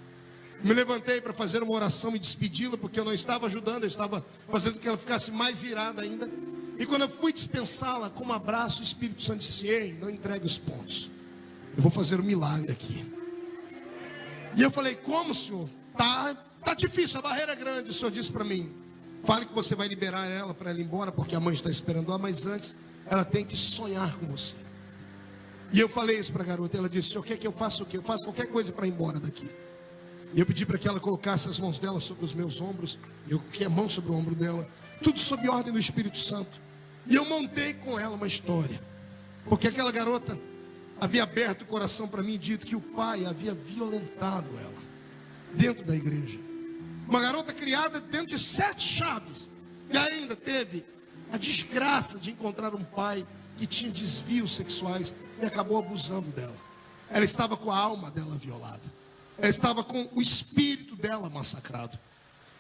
Me levantei para fazer uma oração e despedi-la, porque eu não estava ajudando, eu estava fazendo com que ela ficasse mais irada ainda. E quando eu fui dispensá-la com um abraço, o Espírito Santo disse: ei, não entregue os pontos, eu vou fazer um milagre aqui. E eu falei: como, senhor? Tá difícil, a barreira é grande. O senhor disse para mim: Fale que você vai liberar ela para ela ir embora, porque a mãe está esperando lá, mas antes ela tem que sonhar com você. E eu falei isso para a garota, ela disse: "Senhor, quer que eu faça o quê? Eu faço qualquer coisa para ir embora daqui." E eu pedi para que ela colocasse as mãos dela sobre os meus ombros. Eu coloquei a mão sobre o ombro dela, tudo sob ordem do Espírito Santo. E eu montei com ela uma história, porque aquela garota havia aberto o coração para mim e dito que o pai havia violentado ela dentro da igreja. Uma garota criada dentro de 7 chaves, e ainda teve a desgraça de encontrar um pai que tinha desvios sexuais e acabou abusando dela. Ela estava com a alma dela violada, ela estava com o espírito dela massacrado.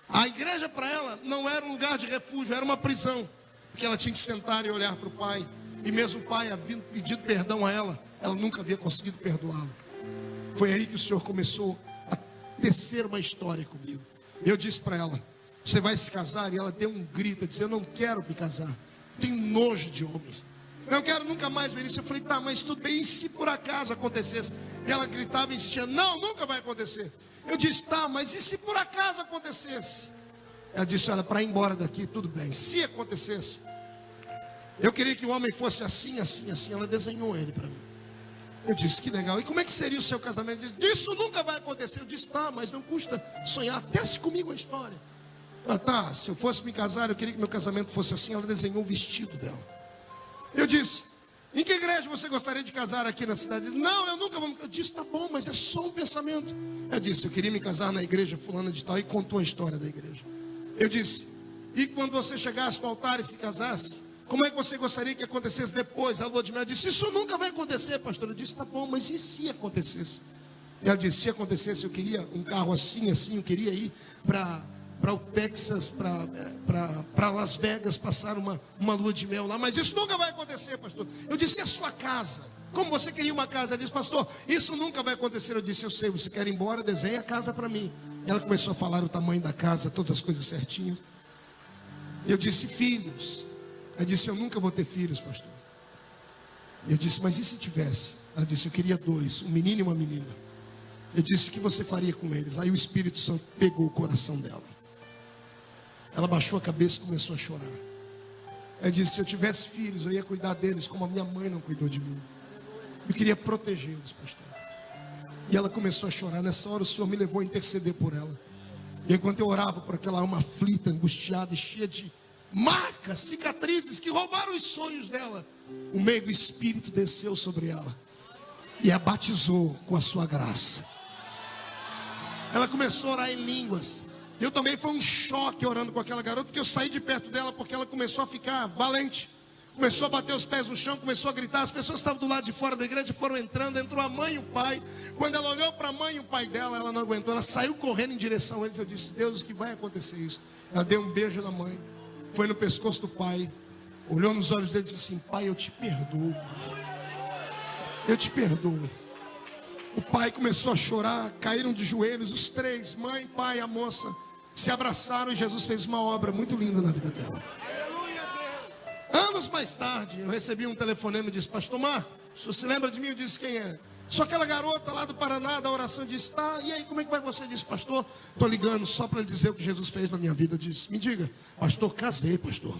A igreja para ela não era um lugar de refúgio, era uma prisão, porque ela tinha que sentar e olhar para o pai, e mesmo o pai havia pedido perdão a ela, ela nunca havia conseguido perdoá-lo. Foi aí que o Senhor começou a tecer uma história comigo. Eu disse para ela: "Você vai se casar?" E ela deu um grito, disse: "Eu não quero me casar, tenho nojo de homens, eu não quero nunca mais ver isso." Eu falei: "Tá, mas tudo bem, e se por acaso acontecesse?" E ela gritava e insistia: "Não, nunca vai acontecer." Eu disse: "Tá, mas e se por acaso acontecesse?" Ela disse: "Olha, para ir embora daqui, tudo bem, se acontecesse, eu queria que o homem fosse assim, assim, assim." Ela desenhou ele para mim. Eu disse: "Que legal, e como é que seria o seu casamento?" Ela disse: "Isso nunca vai acontecer." Eu disse: "Tá, mas não custa sonhar, tece comigo a história." Ela: "Tá, se eu fosse me casar, eu queria que meu casamento fosse assim." Ela desenhou o vestido dela. Eu disse: "Em que igreja você gostaria de casar aqui na cidade?" Ela disse: "Não, eu nunca vou." Eu disse: "Tá bom, mas é só um pensamento." Ela disse: "Eu queria me casar na igreja fulana de tal." E contou a história da igreja. Eu disse: "E quando você chegasse no altar e se casasse, como é que você gostaria que acontecesse depois, a lua de mel?" Ela disse: "Isso nunca vai acontecer, pastor." Eu disse: "Tá bom, mas e se acontecesse?" Ela disse: "Se acontecesse, eu queria um carro assim, assim, eu queria ir para o Texas, para Las Vegas, passar uma lua de mel lá, mas isso nunca vai acontecer, pastor." Eu disse: "E a sua casa? Como você queria uma casa?" Ela disse: "Pastor, isso nunca vai acontecer." Eu disse: "Eu sei, você quer ir embora, desenha a casa para mim." Ela começou a falar o tamanho da casa, todas as coisas certinhas. Eu disse: "Filhos?" Ela disse: "Eu nunca vou ter filhos, pastor." Eu disse: "Mas e se tivesse?" Ela disse: "Eu queria 2, um menino e uma menina." Eu disse: "O que você faria com eles?" Aí o Espírito Santo pegou o coração dela. Ela baixou a cabeça e começou a chorar. Ela disse: "Se eu tivesse filhos, eu ia cuidar deles como a minha mãe não cuidou de mim. Eu queria protegê-los, pastor." E ela começou a chorar. Nessa hora o Senhor me levou a interceder por ela. E enquanto eu orava por aquela alma aflita, angustiada e cheia de marcas, cicatrizes que roubaram os sonhos dela, o meio do Espírito desceu sobre ela e a batizou com a sua graça. Ela começou a orar em línguas. Eu também, foi um choque orando com aquela garota, porque eu saí de perto dela, porque ela começou a ficar valente, começou a bater os pés no chão, começou a gritar. As pessoas que estavam do lado de fora da igreja foram entrando, entrou a mãe e o pai. Quando ela olhou para a mãe e o pai dela, ela não aguentou, ela saiu correndo em direção a eles. Eu disse: "Deus, que vai acontecer isso?" Ela deu um beijo na mãe, foi no pescoço do pai, olhou nos olhos dele e disse assim: "Pai, eu te perdoo, eu te perdoo." O pai começou a chorar, caíram de joelhos, os 3, mãe, pai, a moça, se abraçaram e Jesus fez uma obra muito linda na vida dela. Anos mais tarde, eu recebi um telefonema e disse: "Pastor Marcos, o senhor se lembra de mim?" Eu disse: "Quem é?" "Só aquela garota lá do Paraná, da oração." Eu disse: "Tá, e aí, como é que vai você?" Eu disse: "Pastor, estou ligando só para lhe dizer o que Jesus fez na minha vida." Eu disse: "Me diga." "Pastor, casei, pastor."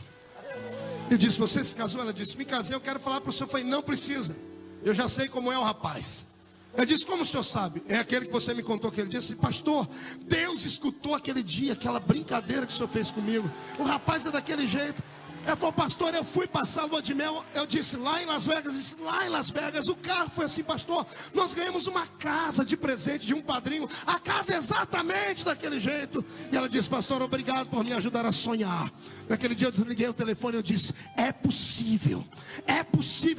Eu disse: "Você se casou?" Ela disse: "Me casei, eu quero falar para o senhor." Eu falei: "Não precisa, eu já sei como é o rapaz." Ela disse: "Como o senhor sabe?" "É aquele que você me contou aquele dia." Eu disse: "Pastor, Deus escutou aquele dia, aquela brincadeira que o senhor fez comigo. O rapaz é daquele jeito." Ela falou: "Pastor, eu fui passar a lua de mel." Eu disse: "Lá em Las Vegas?" Eu disse: "Lá em Las Vegas." O carro foi assim: "Pastor, nós ganhamos uma casa de presente de um padrinho. A casa é exatamente daquele jeito." E ela disse: "Pastor, obrigado por me ajudar a sonhar." Naquele dia eu desliguei o telefone e eu disse: é possível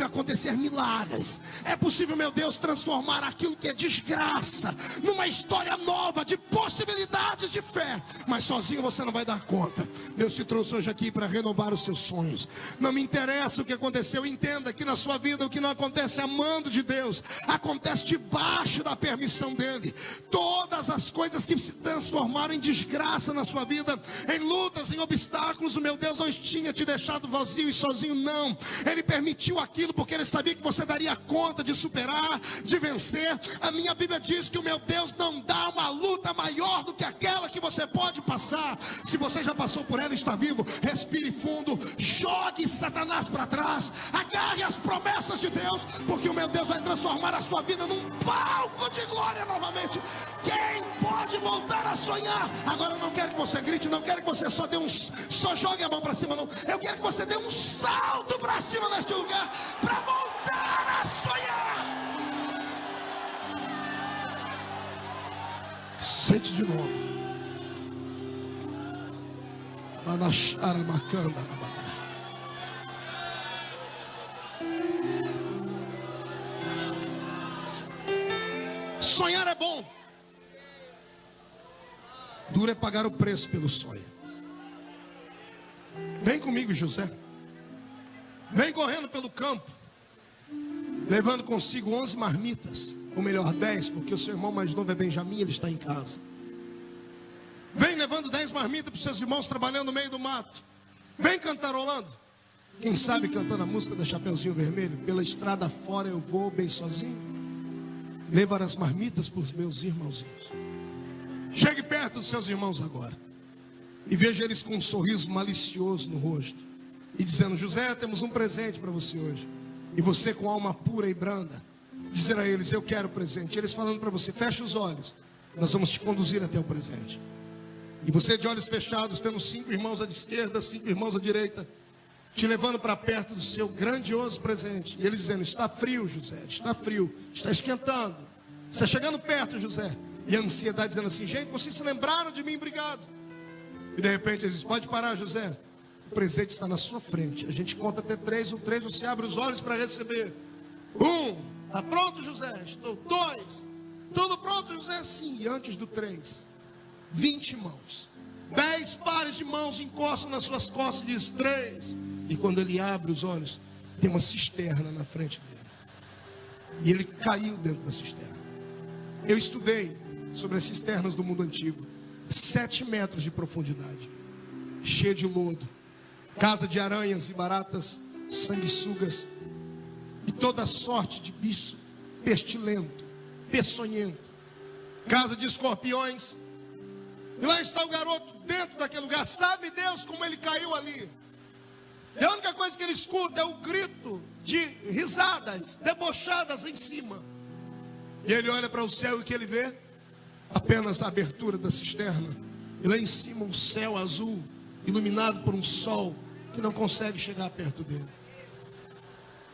acontecer milagres. É possível, meu Deus, transformar aquilo que é desgraça numa história nova de possibilidades de fé. Mas sozinho você não vai dar conta. Deus te trouxe hoje aqui para renovar os seus sonhos. Não me interessa o que aconteceu. Entenda que na sua vida o que não acontece amando de Deus, acontece debaixo da permissão dele. Todas as coisas que se transformaram em desgraça na sua vida, em lutas, em obstáculos, o meu Deus não tinha te deixado vazio e sozinho, não. Ele permitiu aquilo porque ele sabia que você daria conta de superar, de vencer. A minha Bíblia diz que o meu Deus não dá uma luta maior do que aquela que você pode passar. Se você já passou por ela e está vivo, respire fundo, jogue Satanás para trás, agarre as promessas de Deus, porque o meu Deus vai transformar a sua vida num palco de glória novamente. Quem pode voltar a sonhar? Agora eu não quero que você grite, não quero que você só jogue a mão para cima, não. Eu quero que você dê um salto para cima neste lugar, para voltar a sonhar. Sente de novo. Sonhar é bom. Duro é pagar o preço pelo sonho. Vem comigo, José. Vem correndo pelo campo, levando consigo 11 marmitas, ou melhor 10, porque o seu irmão mais novo é Benjamim, ele está em casa. Vem levando 10 marmitas para os seus irmãos trabalhando no meio do mato. Vem cantarolando. Quem sabe cantando a música da Chapeuzinho Vermelho. Pela estrada fora eu vou bem sozinho, levar as marmitas para os meus irmãozinhos. Chegue perto dos seus irmãos agora e veja eles com um sorriso malicioso no rosto e dizendo: José, temos um presente para você hoje. E você, com alma pura e branda, dizer a eles: eu quero o presente. E eles falando para você: fecha os olhos, nós vamos te conduzir até o presente. E você, de olhos fechados, tendo 5 irmãos à esquerda, 5 irmãos à direita, te levando para perto do seu grandioso presente. E eles dizendo: está frio, José, está frio, está esquentando. Está chegando perto, José. E a ansiedade dizendo assim: gente, vocês se lembraram de mim, obrigado. E de repente eles dizem: pode parar, José, o presente está na sua frente. A gente conta até 3, no 3 você abre os olhos para receber. 1, está pronto, José? Estou. 2, tudo pronto, José? Sim. E antes do 3, 20 mãos, 10 pares de mãos encostam nas suas costas e diz: 3. E quando ele abre os olhos, tem uma cisterna na frente dele. E ele caiu dentro da cisterna. Eu estudei sobre as cisternas do mundo antigo. 7 metros de profundidade, cheia de lodo, casa de aranhas e baratas, sanguessugas e toda sorte de bicho pestilento, peçonhento, casa de escorpiões. E lá está o garoto dentro daquele lugar. Sabe Deus como ele caiu ali? E a única coisa que ele escuta é o grito de risadas debochadas em cima. E ele olha para o céu e o que ele vê? Apenas a abertura da cisterna. E lá em cima um céu azul, iluminado por um sol que não consegue chegar perto dele.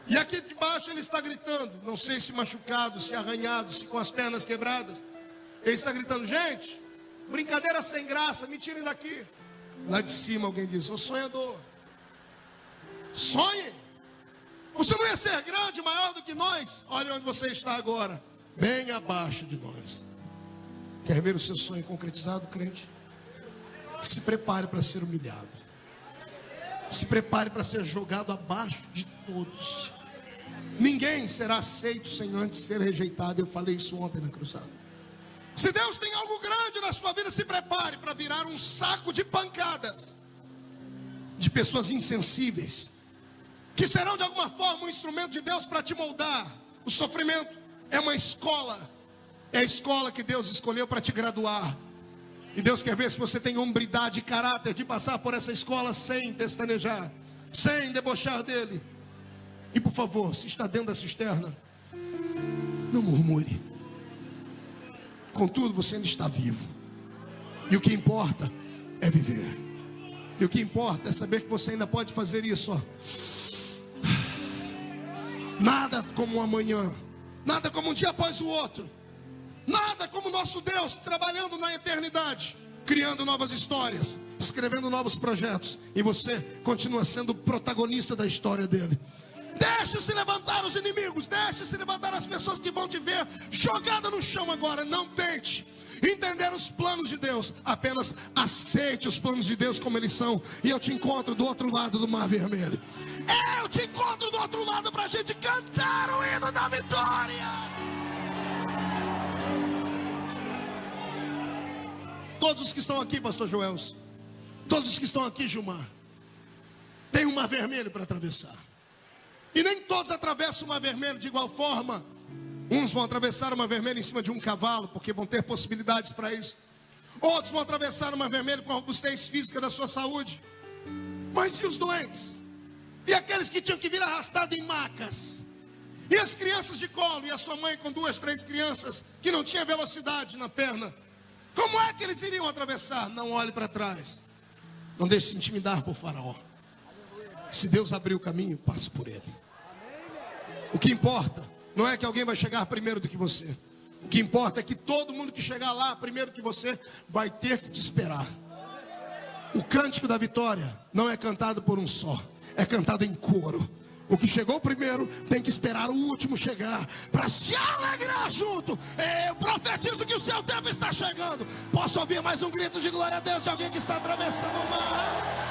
E aqui de baixo ele está gritando, não sei se machucado, se arranhado, se com as pernas quebradas. Ele está gritando: gente, brincadeira sem graça, me tirem daqui. Lá de cima alguém diz: ô sonhador, sonhe. Você não ia ser grande, maior do que nós. Olha onde você está agora, bem abaixo de nós. Quer ver o seu sonho concretizado, crente? Se prepare para ser humilhado. Se prepare para ser jogado abaixo de todos. Ninguém será aceito sem antes ser rejeitado. Eu falei isso ontem na cruzada. Se Deus tem algo grande na sua vida, se prepare para virar um saco de pancadas de pessoas insensíveis, que serão de alguma forma um instrumento de Deus para te moldar. O sofrimento é uma escola. É a escola que Deus escolheu para te graduar. E Deus quer ver se você tem hombridade e caráter de passar por essa escola sem pestanejar, sem debochar dele. E por favor, se está dentro da cisterna, não murmure. Contudo, você ainda está vivo. E o que importa é viver. E o que importa é saber que você ainda pode fazer isso, ó. Nada como um amanhã, nada como um dia após o outro. Nada como o nosso Deus trabalhando na eternidade, criando novas histórias, escrevendo novos projetos. E você continua sendo o protagonista da história dele. Deixe se levantar os inimigos, deixe se levantar as pessoas que vão te ver jogada no chão agora. Não tente entender os planos de Deus, apenas aceite os planos de Deus como eles são. E eu te encontro do outro lado do Mar Vermelho. Eu te encontro do outro lado para a gente cantar o hino da vitória. Todos os que estão aqui, pastor Joelson, todos os que estão aqui, Gilmar, tem um Mar Vermelho para atravessar. E nem todos atravessam o Mar Vermelho de igual forma. Uns vão atravessar o Mar Vermelho em cima de um cavalo, porque vão ter possibilidades para isso. Outros vão atravessar o Mar Vermelho com a robustez física da sua saúde. Mas e os doentes? E aqueles que tinham que vir arrastados em macas? E as crianças de colo? E a sua mãe com 2, 3 crianças que não tinha velocidade na perna? Como é que eles iriam atravessar? Não olhe para trás. Não deixe se intimidar por Faraó. Se Deus abrir o caminho, passe por ele. O que importa não é que alguém vai chegar primeiro do que você. O que importa é que todo mundo que chegar lá primeiro que você vai ter que te esperar. O cântico da vitória não é cantado por um só, é cantado em coro. O que chegou primeiro tem que esperar o último chegar para se alegrar junto. Eu profetizo que o seu tempo está chegando. Posso ouvir mais um grito de glória a Deus de alguém que está atravessando o mar?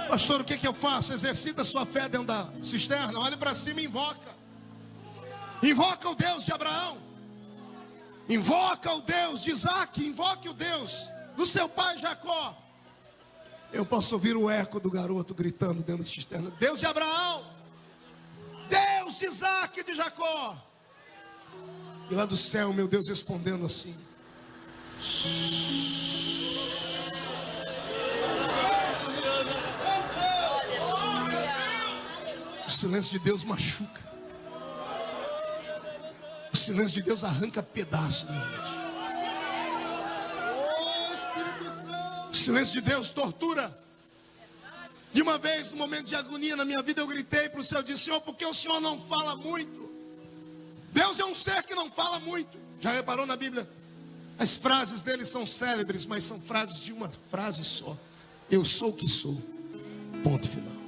Pastor, o que eu faço? Exercita a sua fé dentro da cisterna. Olhe para cima e invoca. Invoca o Deus de Abraão. Invoca o Deus de Isaac. Invoque o Deus do seu pai Jacó. Eu posso ouvir o eco do garoto gritando dentro da cisterna: Deus de Abraão, Deus de Isaac e de Jacó. E lá do céu, meu Deus respondendo assim: o silêncio de Deus machuca. O silêncio de Deus arranca pedaços da gente. O silêncio de Deus tortura. De uma vez, no momento de agonia na minha vida, eu gritei para o Senhor, disse: Senhor, por que o Senhor não fala muito? Deus é um ser que não fala muito. Já reparou na Bíblia? As frases dele são célebres, mas são frases de uma frase só: eu sou o que sou. Ponto final.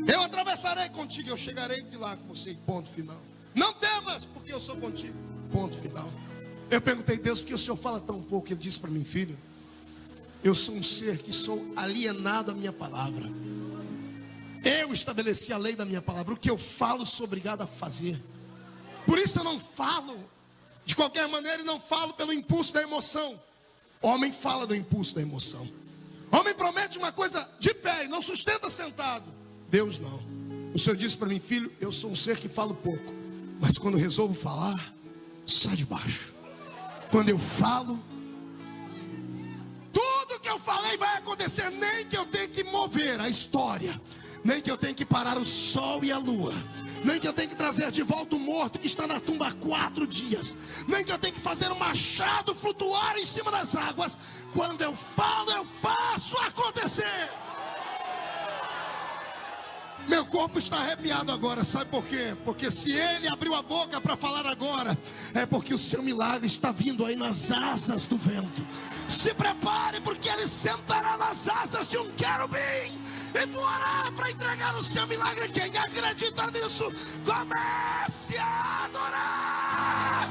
Eu atravessarei contigo, eu chegarei de lá com você. Ponto final. Não temas, porque eu sou contigo. Ponto final. Eu perguntei: Deus, por que o Senhor fala tão pouco? Ele disse para mim: filho, eu sou um ser que sou alienado à minha palavra. Eu estabeleci a lei da minha palavra. O que eu falo, sou obrigado a fazer. Por isso eu não falo de qualquer maneira e não falo pelo impulso da emoção. Homem fala do impulso da emoção. Homem promete uma coisa de pé e não sustenta sentado. Deus não. O Senhor disse para mim: filho, eu sou um ser que falo pouco, mas quando resolvo falar, sai de baixo. Quando eu falo, tudo que eu falei vai acontecer. Nem que eu tenha que mover a história, nem que eu tenha que parar o sol e a lua, nem que eu tenha que trazer de volta o morto que está na tumba há 4 dias, nem que eu tenha que fazer o machado flutuar em cima das águas. Quando eu falo, eu faço acontecer. Meu corpo está arrepiado agora, sabe por quê? Porque se ele abriu a boca para falar agora, é porque o seu milagre está vindo aí nas asas do vento. Se prepare, porque ele sentará nas asas de um querubim e voará para entregar o seu milagre. Quem acredita nisso, comece a adorar.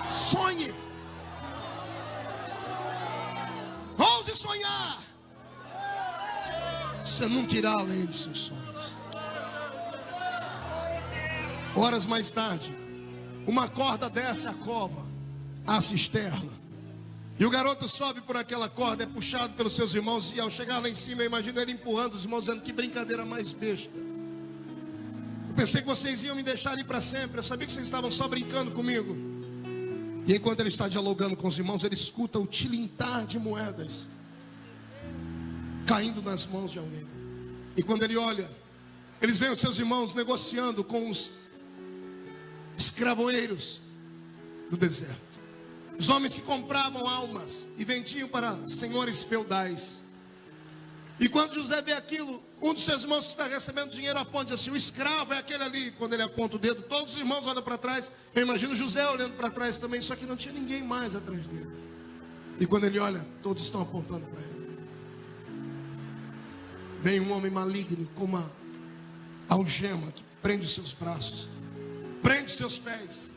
Sonhe. Ouse sonhar. Você nunca irá além dos seus sonhos. Horas mais tarde, uma corda desce a cova, a cisterna, e o garoto sobe por aquela corda, é puxado pelos seus irmãos. E ao chegar lá em cima, eu imagino ele empurrando os irmãos, dizendo: que brincadeira mais besta. Eu pensei que vocês iam me deixar ali para sempre. Eu sabia que vocês estavam só brincando comigo. E enquanto ele está dialogando com os irmãos, ele escuta o tilintar de moedas caindo nas mãos de alguém. E quando ele olha, eles veem os seus irmãos negociando com os escravoeiros do deserto. Os homens que compravam almas e vendiam para senhores feudais. E quando José vê aquilo, um dos seus irmãos que está recebendo dinheiro aponta e diz assim: o escravo é aquele ali. Quando ele aponta o dedo, todos os irmãos olham para trás. Eu imagino José olhando para trás também, só que não tinha ninguém mais atrás dele. E quando ele olha, todos estão apontando para ele. Vem um homem maligno com uma algema que prende os seus braços, prende os seus pés.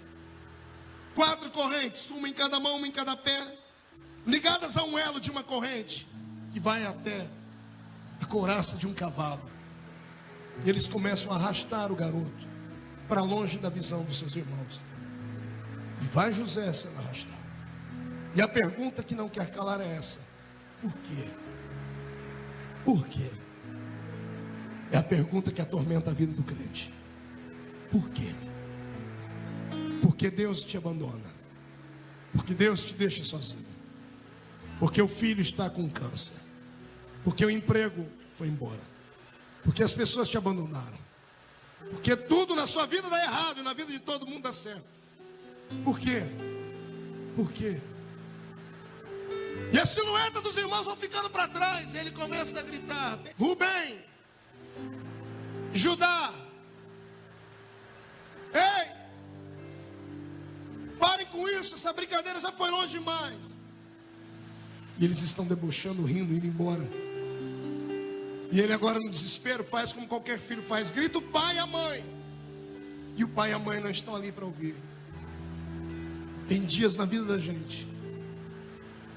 4 correntes, uma em cada mão, uma em cada pé, ligadas a um elo de uma corrente que vai até a couraça de um cavalo. E eles começam a arrastar o garoto para longe da visão dos seus irmãos. E vai José sendo arrastado. E a pergunta que não quer calar é essa: por quê? Por quê? É a pergunta que atormenta a vida do crente. Por quê? Porque Deus te abandona. Porque Deus te deixa sozinho. Porque o filho está com câncer. Porque o emprego foi embora. Porque as pessoas te abandonaram. Porque tudo na sua vida dá errado e na vida de todo mundo dá certo. Por quê? Por quê? E a silhueta dos irmãos vão ficando para trás. E ele começa a gritar: Rubem, Judá, ei, parem com isso, essa brincadeira já foi longe demais. E eles estão debochando, rindo, indo embora. E ele agora no desespero faz como qualquer filho faz: grita o pai e a mãe. E o pai e a mãe não estão ali para ouvir. Tem dias na vida da gente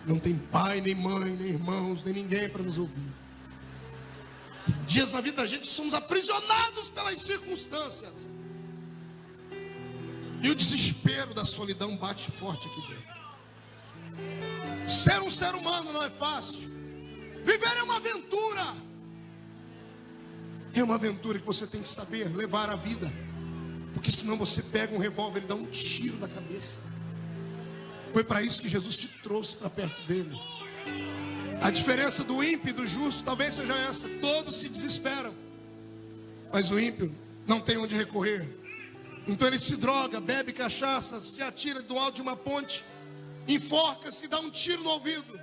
que não tem pai, nem mãe, nem irmãos, nem ninguém para nos ouvir. Tem dias na vida da gente que somos aprisionados pelas circunstâncias. E o desespero da solidão bate forte aqui dentro. Ser um ser humano não é fácil. Viver é uma aventura. É uma aventura que você tem que saber levar a vida. Porque senão você pega um revólver e dá um tiro na cabeça. Foi para isso que Jesus te trouxe para perto dele. A diferença do ímpio e do justo talvez seja essa: todos se desesperam, mas o ímpio não tem onde recorrer. Então ele se droga, bebe cachaça, se atira do alto de uma ponte, enforca-se, dá um tiro no ouvido.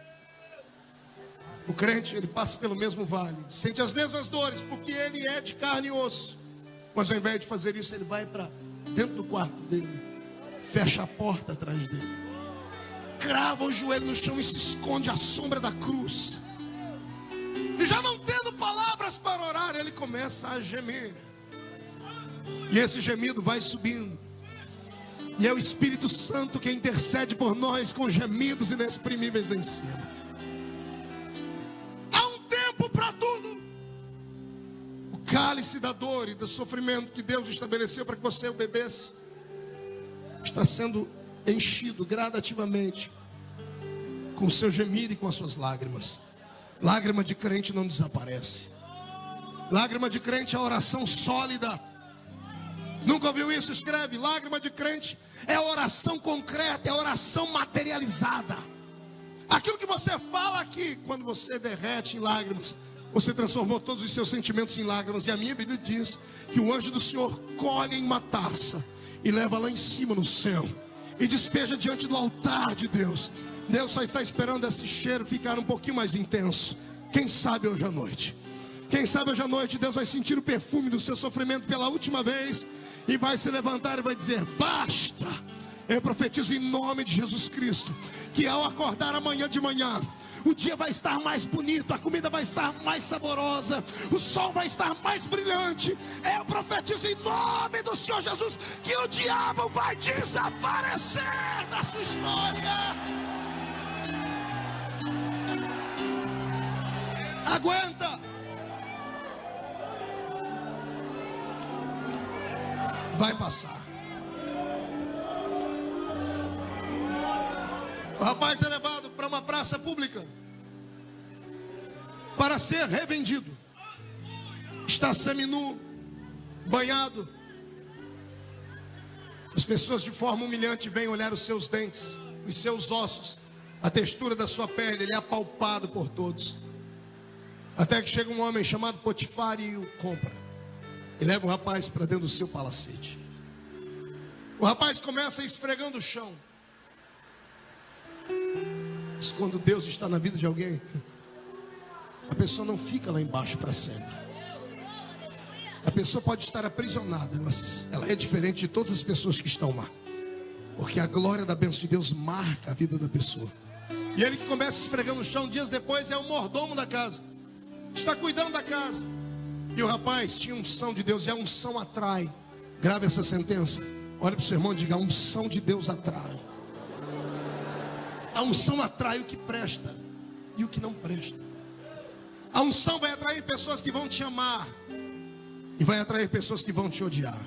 O crente, ele passa pelo mesmo vale, sente as mesmas dores, porque ele é de carne e osso. Mas ao invés de fazer isso, ele vai para dentro do quarto dele, fecha a porta atrás dele, crava o joelho no chão e se esconde à sombra da cruz. E já não tendo palavras para orar, ele começa a gemer. E esse gemido vai subindo. E é o Espírito Santo que intercede por nós com gemidos inexprimíveis em cima. Há um tempo para tudo. O cálice da dor e do sofrimento que Deus estabeleceu para que você o bebesse está sendo enchido gradativamente com o seu gemido e com as suas lágrimas. Lágrima de crente não desaparece. Lágrima de crente é oração sólida. Nunca ouviu isso? Escreve: lágrima de crente é oração concreta, é oração materializada. Aquilo que você fala aqui, quando você derrete em lágrimas, você transformou todos os seus sentimentos em lágrimas. E a minha Bíblia diz que o anjo do Senhor colhe em uma taça e leva lá em cima no céu e despeja diante do altar de Deus. Deus só está esperando esse cheiro ficar um pouquinho mais intenso. Quem sabe hoje à noite? Quem sabe hoje à noite Deus vai sentir o perfume do seu sofrimento pela última vez e vai se levantar e vai dizer: basta. Eu profetizo em nome de Jesus Cristo que ao acordar amanhã de manhã, o dia vai estar mais bonito, a comida vai estar mais saborosa, o sol vai estar mais brilhante. Eu profetizo em nome do Senhor Jesus que o diabo vai desaparecer da sua história. Aguenta. Vai passar. O rapaz é levado para uma praça pública para ser revendido. Está seminu, banhado. As pessoas de forma humilhante vêm olhar os seus dentes, os seus ossos, a textura da sua pele. Ele é apalpado por todos. Até que chega um homem chamado Potifar e o compra. E leva o rapaz para dentro do seu palacete. O rapaz começa esfregando o chão. Mas quando Deus está na vida de alguém, a pessoa não fica lá embaixo para sempre. A pessoa pode estar aprisionada, mas ela é diferente de todas as pessoas que estão lá, porque a glória da bênção de Deus marca a vida da pessoa. E ele que começa esfregando o chão, dias depois é o mordomo da casa, está cuidando da casa. E o rapaz tinha unção de Deus, e a unção atrai. Grave essa sentença. Olha para o seu irmão e diga: a unção de Deus atrai. A unção atrai o que presta e o que não presta. A unção vai atrair pessoas que vão te amar e vai atrair pessoas que vão te odiar.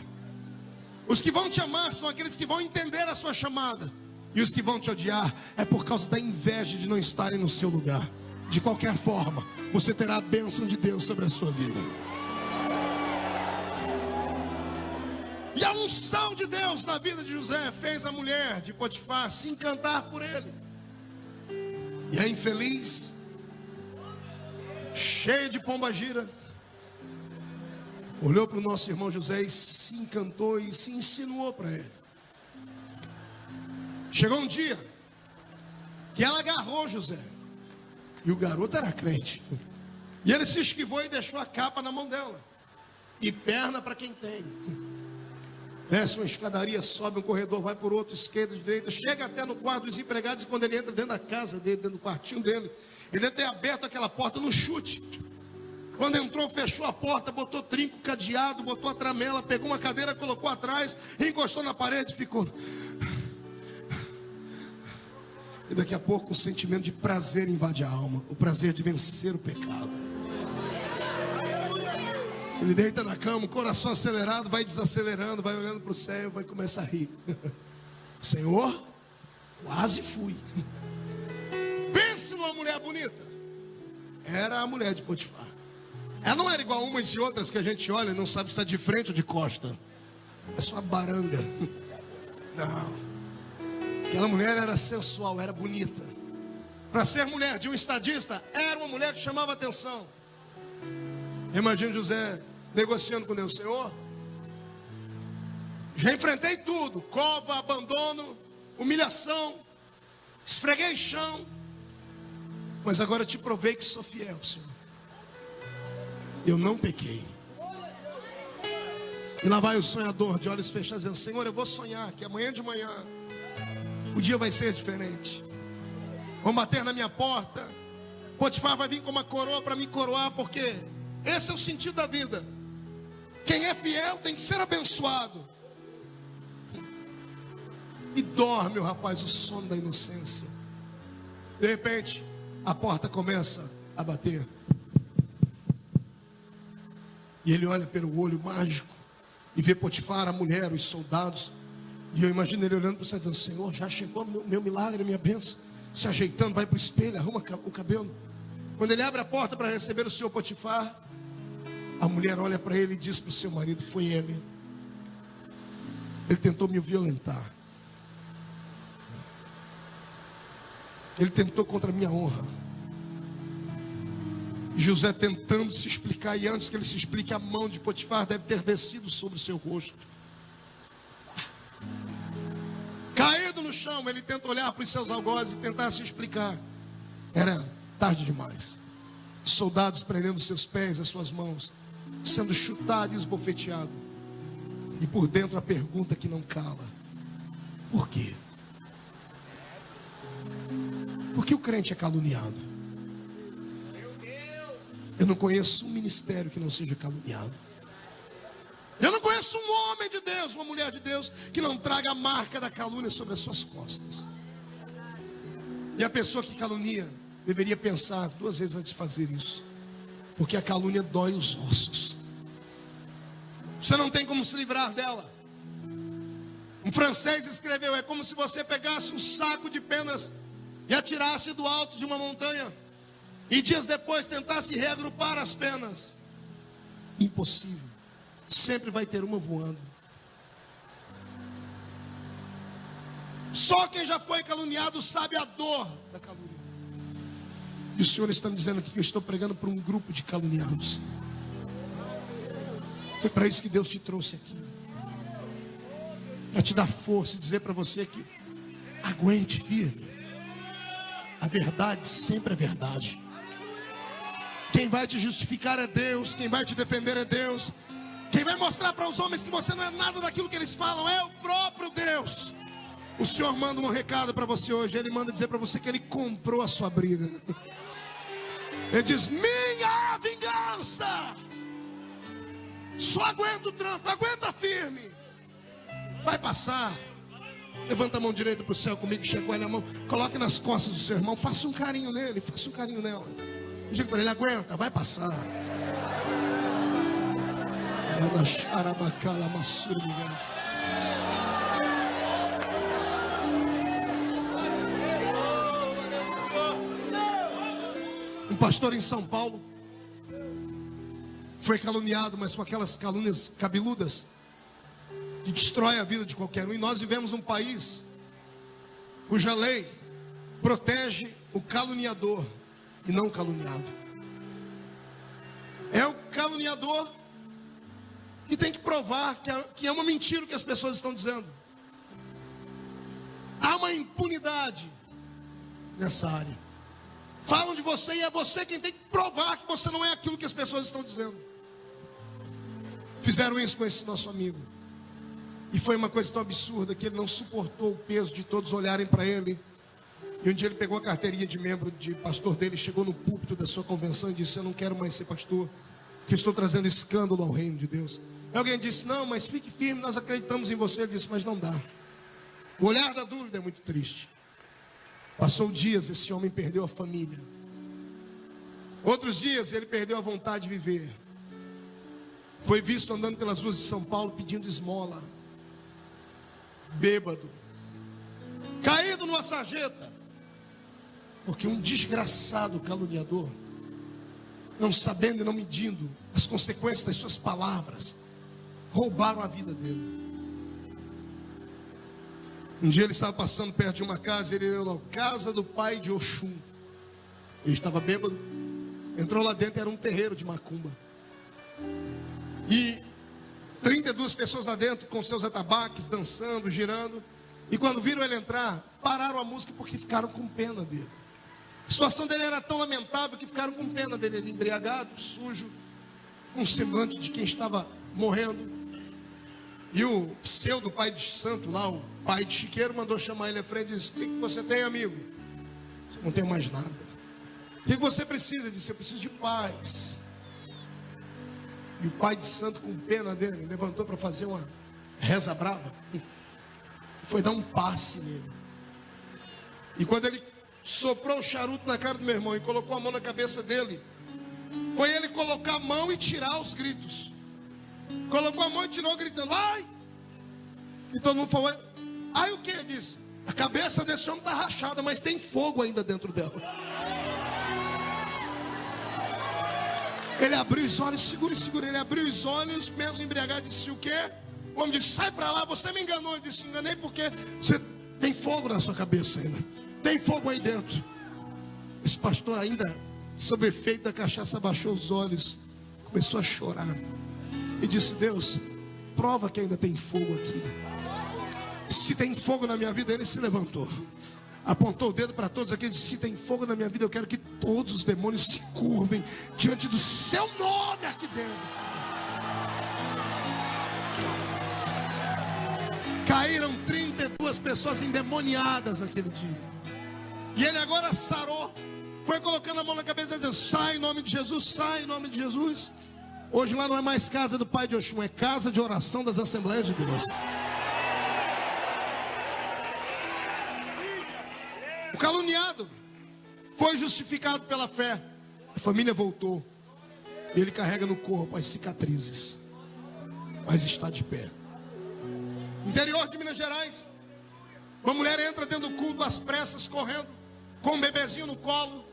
Os que vão te amar são aqueles que vão entender a sua chamada. E os que vão te odiar é por causa da inveja de não estarem no seu lugar. De qualquer forma, você terá a bênção de Deus sobre a sua vida. E a unção de Deus na vida de José fez a mulher de Potifar se encantar por ele. E a infeliz, cheia de pombagira, olhou para o nosso irmão José e se encantou e se insinuou para ele. Chegou um dia que ela agarrou José. E o garoto era crente. E ele se esquivou e deixou a capa na mão dela. E perna para quem tem. Desce uma escadaria, sobe um corredor, vai por outro, esquerda, direita, chega até no quarto dos empregados. E quando ele entra dentro da casa dele, dentro do quartinho dele, ele deve ter aberto aquela porta no chute. Quando entrou, fechou a porta, botou trinco, cadeado, botou a tramela, pegou uma cadeira, colocou atrás, encostou na parede e ficou. E daqui a pouco o sentimento de prazer invade a alma, o prazer de vencer o pecado. Ele deita na cama, o coração acelerado, vai desacelerando, vai olhando para o céu, vai começar a rir. Senhor, quase fui. Pense numa mulher bonita. Era a mulher de Potifar. Ela não era igual a umas e outras que a gente olha e não sabe se está de frente ou de costa. É só uma baranga. Não. Aquela mulher era sensual, era bonita. Para ser mulher de um estadista, era uma mulher que chamava atenção. Imagina José negociando com Deus. Senhor, já enfrentei tudo: cova, abandono, humilhação, esfreguei chão, mas agora te provei que sou fiel, Senhor. Eu não pequei. E lá vai o sonhador de olhos fechados dizendo: Senhor, eu vou sonhar que amanhã de manhã o dia vai ser diferente. Vão bater na minha porta. Potifar vai vir com uma coroa para me coroar, porque esse é o sentido da vida. Quem é fiel tem que ser abençoado. E dorme o rapaz o sono da inocência. De repente, a porta começa a bater. E ele olha pelo olho mágico e vê Potifar, a mulher, os soldados. E eu imagino ele olhando para o céu, dizendo: Senhor, já chegou meu milagre, minha bênção. Se ajeitando, vai para o espelho, arruma o cabelo. Quando ele abre a porta para receber o senhor Potifar, a mulher olha para ele e diz para o seu marido: foi ele. Ele tentou me violentar. Ele tentou contra a minha honra. José tentando se explicar, e antes que ele se explique, a mão de Potifar deve ter descido sobre o seu rosto. Caído no chão, ele tenta olhar para os seus algozes e tentar se explicar. Era tarde demais. Soldados prendendo seus pés, as suas mãos, sendo chutado e esbofeteado. E por dentro a pergunta que não cala: por quê? Por que o crente é caluniado? Eu não conheço um ministério que não seja caluniado. Eu não conheço um homem de Deus, uma mulher de Deus, que não traga a marca da calúnia sobre as suas costas. E a pessoa que calunia deveria pensar duas vezes antes de fazer isso, porque a calúnia dói os ossos. Você não tem como se livrar dela. Um francês escreveu: é como se você pegasse um saco de penas e atirasse do alto de uma montanha, e dias depois tentasse reagrupar as penas. Impossível. Sempre vai ter uma voando. Só quem já foi caluniado sabe a dor da calúnia. E o Senhor está me dizendo aqui que eu estou pregando para um grupo de caluniados. Foi para isso que Deus te trouxe aqui, para te dar força e dizer para você que aguente firme. A verdade sempre é verdade. Quem vai te justificar é Deus. Quem vai te defender é Deus. Quem vai mostrar para os homens que você não é nada daquilo que eles falam é o próprio Deus. O Senhor manda um recado para você hoje. Ele manda dizer para você que Ele comprou a sua briga. Ele diz: minha vingança. Só aguenta o tranco, aguenta firme. Vai passar. Levanta a mão direita para o céu comigo, chacoalha a mão, coloque nas costas do seu irmão, faça um carinho nele, faça um carinho nela. Diga para ele: aguenta, vai passar. Um pastor em São Paulo foi caluniado, mas com aquelas calúnias cabeludas que destrói a vida de qualquer um. E nós vivemos num país cuja lei protege o caluniador e não o caluniado. É o caluniador que tem que provar que é uma mentira o que as pessoas estão dizendo. Há uma impunidade nessa área. Falam de você e é você quem tem que provar que você não é aquilo que as pessoas estão dizendo. Fizeram isso com esse nosso amigo. E foi uma coisa tão absurda que ele não suportou o peso de todos olharem para ele. E um dia ele pegou a carteirinha de membro de pastor dele, chegou no púlpito da sua convenção e disse: eu não quero mais ser pastor, porque estou trazendo escândalo ao reino de Deus. E alguém disse: não, mas fique firme, nós acreditamos em você. Ele disse: mas não dá. O olhar da dúvida é muito triste. Passou dias, esse homem perdeu a família. Outros dias ele perdeu a vontade de viver. Foi visto andando pelas ruas de São Paulo pedindo esmola, bêbado, caído numa sarjeta, porque um desgraçado caluniador, não sabendo e não medindo as consequências das suas palavras, roubaram a vida dele. Um dia ele estava passando perto de uma casa, ele era na casa do pai de Oxum. Ele estava bêbado, entrou lá dentro, era um terreiro de macumba. E 32 pessoas lá dentro com seus atabaques, dançando, girando. E quando viram ele entrar, pararam a música porque ficaram com pena dele. A situação dele era tão lamentável que ficaram com pena dele. Ele embriagado, sujo, com um semblante de quem estava morrendo. E o pseudo pai de santo lá, o pai de chiqueiro, mandou chamar ele à frente e disse: o que você tem, amigo? Eu não tenho mais nada. O que você precisa? Ele disse: eu preciso de paz. E o pai de santo, com pena dele, levantou para fazer uma reza brava. Foi dar um passe nele. E quando ele soprou o charuto na cara do meu irmão e colocou a mão na cabeça dele, foi ele colocar a mão e tirar os gritos. Colocou a mão e tirou gritando: ai! E todo mundo falou: ai o que? Ele disse: a cabeça desse homem está rachada, mas tem fogo ainda dentro dela. Ele abriu os olhos, segura. Ele abriu os olhos, mesmo embriagado, disse: o quê? O homem disse: sai para lá, você me enganou. Ele disse: enganei porque você tem fogo na sua cabeça ainda. Tem fogo aí dentro. Esse pastor, ainda sob efeito da cachaça, abaixou os olhos, começou a chorar e disse: Deus, prova que ainda tem fogo aqui. Se tem fogo na minha vida. Ele se levantou, apontou o dedo para todos aqui e disse: se tem fogo na minha vida, eu quero que todos os demônios se curvem diante do seu nome aqui dentro. Caíram 32 pessoas endemoniadas naquele dia. E ele agora sarou, foi colocando a mão na cabeça e dizendo: sai em nome de Jesus, sai em nome de Jesus. Hoje lá não é mais casa do pai de Oxum, é casa de oração das Assembleias de Deus. O caluniado foi justificado pela fé. A família voltou. Ele carrega no corpo as cicatrizes, mas está de pé. Interior de Minas Gerais, uma mulher entra dentro do culto às pressas, correndo, com um bebezinho no colo,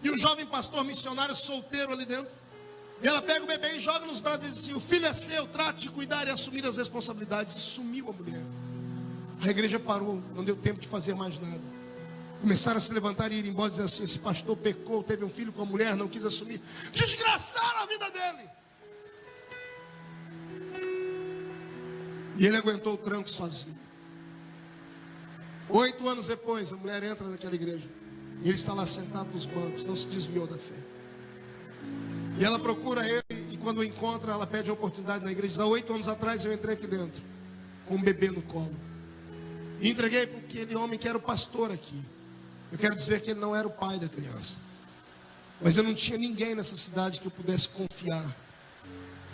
e um jovem pastor missionário solteiro ali dentro. E ela pega o bebê e joga nos braços e diz assim: o filho é seu, trate de cuidar e assumir as responsabilidades. E sumiu a mulher. A igreja parou, não deu tempo de fazer mais nada. Começaram a se levantar e ir embora, dizendo assim: esse pastor pecou, teve um filho com a mulher, não quis assumir. Desgraçaram a vida dele. E ele aguentou o tranco sozinho. 8 anos depois, a mulher entra naquela igreja. E ele está lá sentado nos bancos, não se desviou da fé. E ela procura ele, e quando o encontra, ela pede a oportunidade na igreja. Diz: há 8 anos atrás eu entrei aqui dentro, com um bebê no colo. E entreguei para aquele homem que era o pastor aqui. Eu quero dizer que ele não era o pai da criança. Mas eu não tinha ninguém nessa cidade que eu pudesse confiar.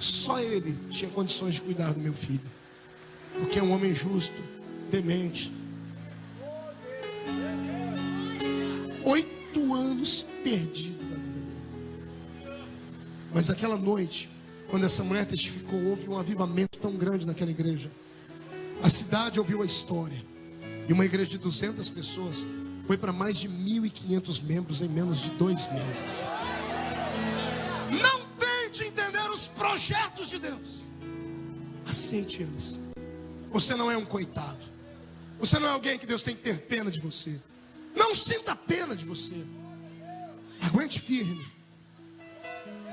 Só ele tinha condições de cuidar do meu filho. Porque é um homem justo, temente. 8 anos perdido da vida dele. Mas aquela noite, quando essa mulher testificou, houve um avivamento tão grande naquela igreja, A cidade ouviu a história. E uma igreja de 200 pessoas foi para mais de 1.500 membros em menos de 2 meses. Não tente entender os projetos de Deus. Aceite eles. Você não é um coitado. Você não é alguém que Deus tem que ter pena de você. Não sinta pena de você. Aguente firme.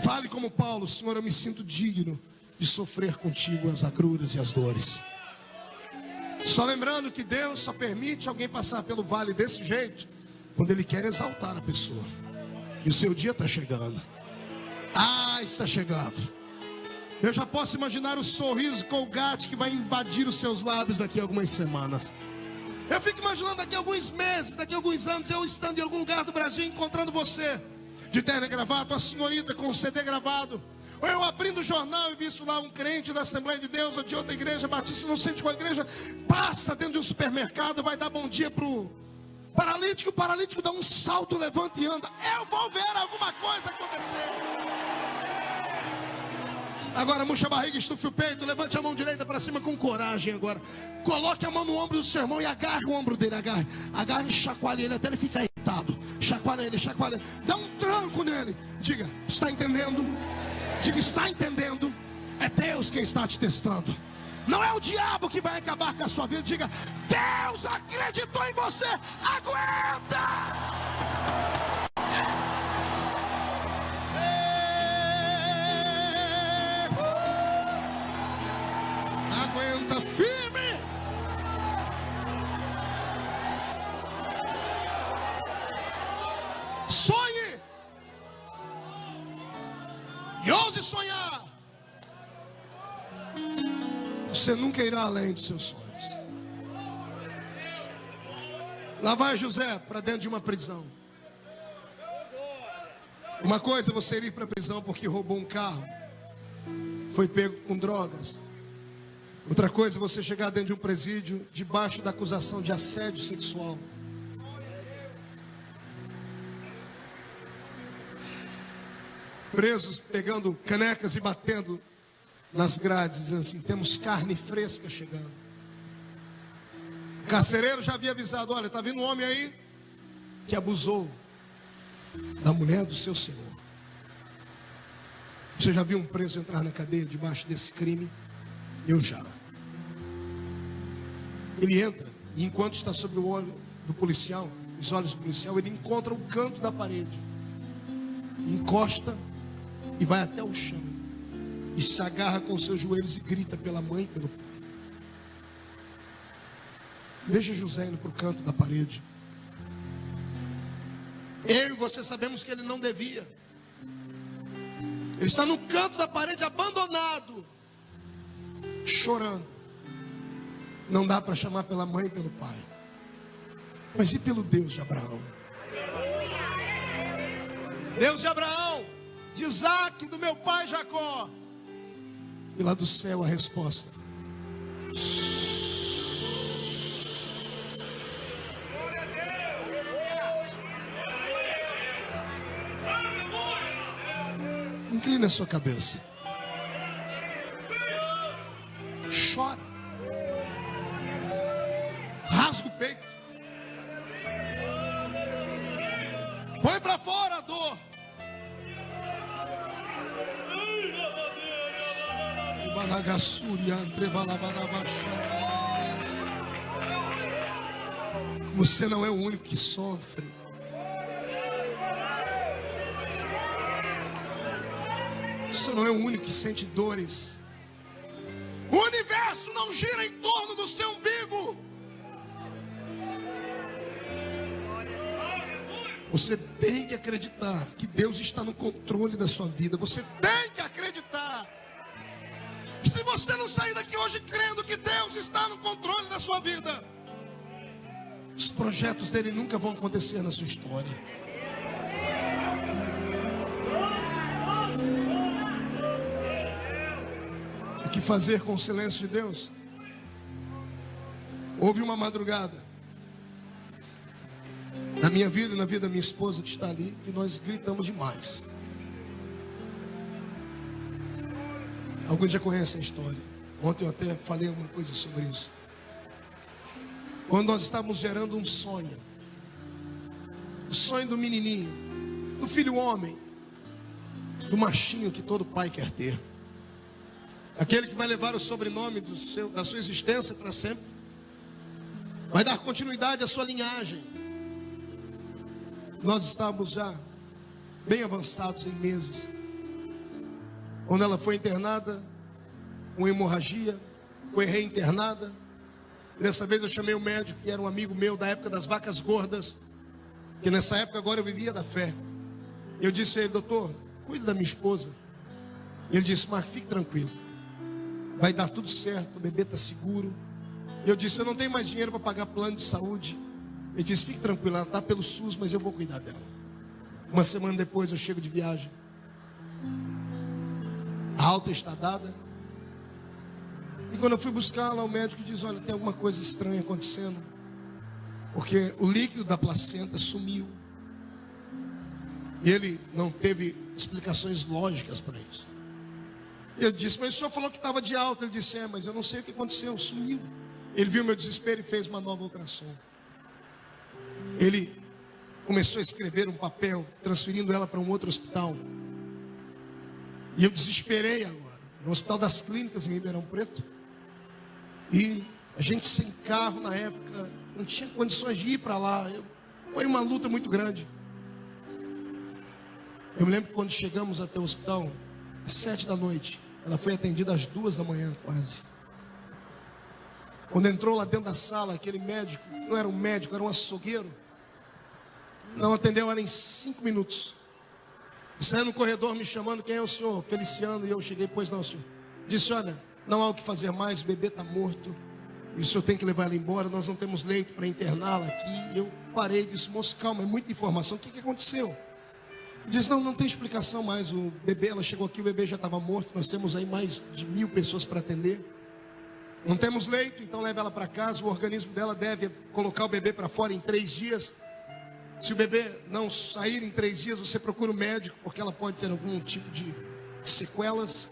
Fale como Paulo: Senhor, eu me sinto digno de sofrer contigo as agruras e as dores. Só lembrando que Deus só permite alguém passar pelo vale desse jeito quando Ele quer exaltar a pessoa. E o seu dia está chegando. Está chegando. Eu já posso imaginar o sorriso Colgate que vai invadir os seus lábios daqui a algumas semanas. Eu fico imaginando daqui a alguns meses, daqui a alguns anos, eu estando em algum lugar do Brasil, encontrando você de terno e gravata, uma senhorita com um CD gravado, ou eu abrindo o jornal e visto lá um crente da Assembleia de Deus ou de outra igreja batista, não sei de qual igreja, passa dentro de um supermercado, vai dar bom dia pro paralítico, o paralítico dá um salto, levanta e anda. Eu vou ver alguma coisa acontecer. Agora murcha a barriga, estufe o peito, levante a mão direita para cima com coragem agora. Coloque a mão no ombro do seu irmão e agarre o ombro dele, agarre e chacoalhe ele até ele ficar irritado. Chacoalha ele, dá um tranco nele. Diga, está entendendo? Diga, está entendendo? É Deus quem está te testando. Não é o diabo que vai acabar com a sua vida. Diga, Deus acreditou em você. Aguenta! Aguenta firme. Sonhe e ouse sonhar. Você nunca irá além dos seus sonhos. Lá vai José para dentro de uma prisão. Uma coisa é você ir para a prisão porque roubou um carro, foi pego com drogas. Outra coisa é você chegar dentro de um presídio debaixo da acusação de assédio sexual. Presos pegando canecas e batendo nas grades, dizendo assim: temos carne fresca chegando. O carcereiro já havia avisado: olha, está vindo um homem aí que abusou da mulher do seu senhor. Você já viu um preso entrar na cadeia debaixo desse crime? Eu já. Ele entra e enquanto está sobre o olho do policial, os olhos do policial, ele encontra o canto da parede, encosta e vai até o chão e se agarra com seus joelhos e grita pela mãe e pelo pai. Deixa José indo para o canto da parede. Eu e você sabemos que ele não devia. Ele está no canto da parede, abandonado, chorando. Não dá para chamar pela mãe e pelo pai. Mas e pelo Deus de Abraão? Deus de Abraão, de Isaac, do meu pai Jacó. E lá do céu a resposta: inclina a sua cabeça. Chora. Rasga o peito. Põe para fora a dor. Você não é o único que sofre. Você não é o único que sente dores. O universo não gira em torno do seu umbigo. Você tem que acreditar que Deus está no controle da sua vida. Você tem que acreditar que se você não sair daqui hoje crendo que Deus está no controle da sua vida, os projetos dele nunca vão acontecer na sua história. O que fazer com o silêncio de Deus? Houve uma madrugada na minha vida e na vida da minha esposa que está ali, que nós gritamos demais. Alguns já conhecem a história. Ontem eu até falei alguma coisa sobre isso. Quando nós estávamos gerando um sonho, o sonho do menininho, do filho homem, do machinho que todo pai quer ter, aquele que vai levar o sobrenome da sua existência para sempre, vai dar continuidade à sua linhagem. Nós estávamos já bem avançados em meses, quando ela foi internada com hemorragia, foi reinternada. Dessa vez eu chamei o médico, que era um amigo meu da época das vacas gordas, que nessa época agora eu vivia da fé. Eu disse a ele: doutor, cuide da minha esposa. Ele disse: Marco, fique tranquilo, vai dar tudo certo, o bebê está seguro. Eu disse: eu não tenho mais dinheiro para pagar plano de saúde. Ele disse: fique tranquilo, ela está pelo SUS, mas eu vou cuidar dela. Uma semana depois eu chego de viagem, a alta está dada. E quando eu fui buscá-la, o médico diz: olha, tem alguma coisa estranha acontecendo, porque o líquido da placenta sumiu. E ele não teve explicações lógicas para isso. Eu disse: mas o senhor falou que estava de alta. Ele disse: é, mas eu não sei o que aconteceu, sumiu. Ele viu meu desespero e fez uma nova ultrassom. Ele começou a escrever um papel, transferindo ela para um outro hospital. E eu desesperei agora, no Hospital das Clínicas em Ribeirão Preto. E a gente sem carro na época, não tinha condições de ir para lá. Foi uma luta muito grande. Eu me lembro que quando chegamos até o hospital, às 7 da noite, ela foi atendida às 2 da manhã quase. Quando entrou lá dentro da sala, aquele médico, não era um médico, era um açougueiro, não atendeu ela em 5 minutos. E saiu no corredor me chamando: quem é o senhor? Feliciano. E eu cheguei: pois não, senhor. Disse: olha, não há o que fazer mais, o bebê está morto, e o senhor tem que levar ela embora, nós não temos leito para interná-la aqui. Eu parei e disse: moço, calma, é muita informação, o que aconteceu? Diz: não tem explicação mais, o bebê, ela chegou aqui, o bebê já estava morto, nós temos aí mais de 1000 pessoas para atender, não temos leito, então leva ela para casa, o organismo dela deve colocar o bebê para fora em 3 dias, se o bebê não sair em 3 dias, você procura o médico, porque ela pode ter algum tipo de sequelas.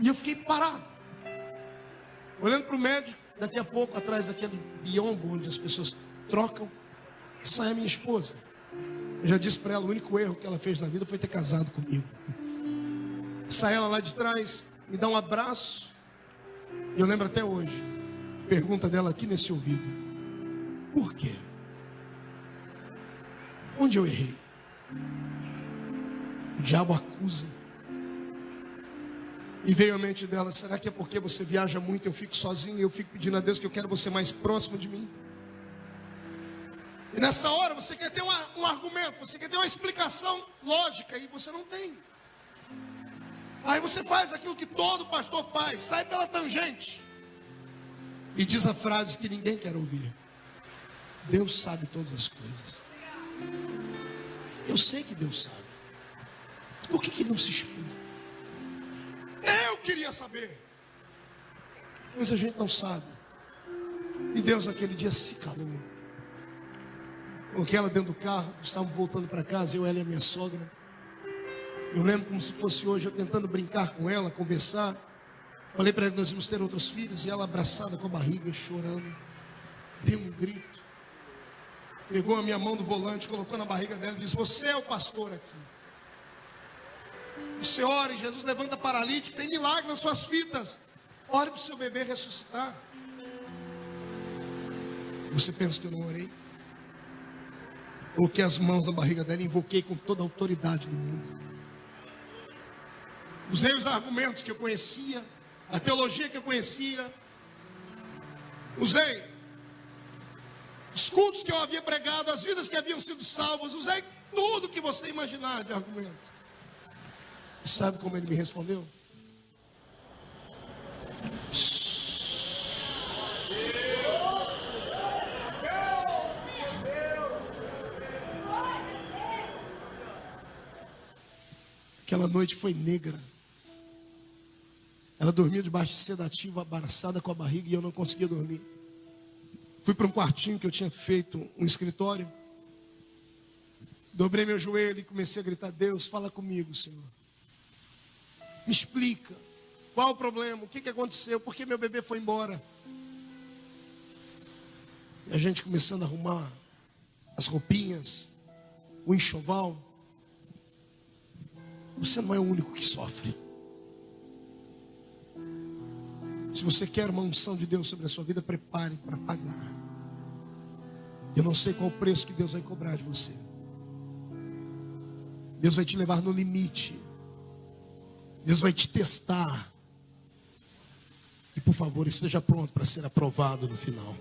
E eu fiquei parado, olhando para o médico. Daqui a pouco, atrás daquele biombo onde as pessoas trocam, sai a minha esposa. Eu já disse para ela: o único erro que ela fez na vida foi ter casado comigo. Sai ela lá de trás, me dá um abraço. E eu lembro até hoje, pergunta dela aqui nesse ouvido: por quê? Onde eu errei? O diabo acusa. E veio à mente dela: será que é porque você viaja muito, eu fico sozinho, e eu fico pedindo a Deus que eu quero você mais próximo de mim? E nessa hora você quer ter um argumento, você quer ter uma explicação lógica, e você não tem. Aí você faz aquilo que todo pastor faz, sai pela tangente e diz a frase que ninguém quer ouvir: Deus sabe todas as coisas. Eu sei que Deus sabe, mas por que Ele não se explica? Eu queria saber, mas a gente não sabe. E Deus naquele dia se calou. Coloquei ela dentro do carro, estávamos voltando para casa, eu, ela e a minha sogra. Eu lembro como se fosse hoje, eu tentando brincar com ela, conversar. Falei para ela que nós íamos ter outros filhos, e ela abraçada com a barriga, chorando. Deu um grito. Pegou a minha mão do volante, colocou na barriga dela e disse: você é o pastor aqui. Você ore, Jesus levanta paralítico, tem milagre nas suas fitas. Ore para o seu bebê ressuscitar. Você pensa que eu não orei? Coloquei as mãos na barriga dela e invoquei com toda a autoridade do mundo. Usei os argumentos que eu conhecia, a teologia que eu conhecia. Usei os cultos que eu havia pregado, as vidas que haviam sido salvas. Usei tudo que você imaginar de argumento. E sabe como ele me respondeu? Aquela noite foi negra. Ela dormia debaixo de sedativo, abraçada com a barriga, e eu não conseguia dormir. Fui para um quartinho que eu tinha feito, um escritório. Dobrei meu joelho e comecei a gritar: Deus, fala comigo, Senhor. Me explica. Qual o problema? O que aconteceu? Por que meu bebê foi embora? E a gente começando a arrumar as roupinhas, o enxoval. Você não é o único que sofre. Se você quer uma unção de Deus sobre a sua vida, prepare para pagar. Eu não sei qual o preço que Deus vai cobrar de você. Deus vai te levar no limite. Deus vai te testar. E por favor, esteja pronto para ser aprovado no final.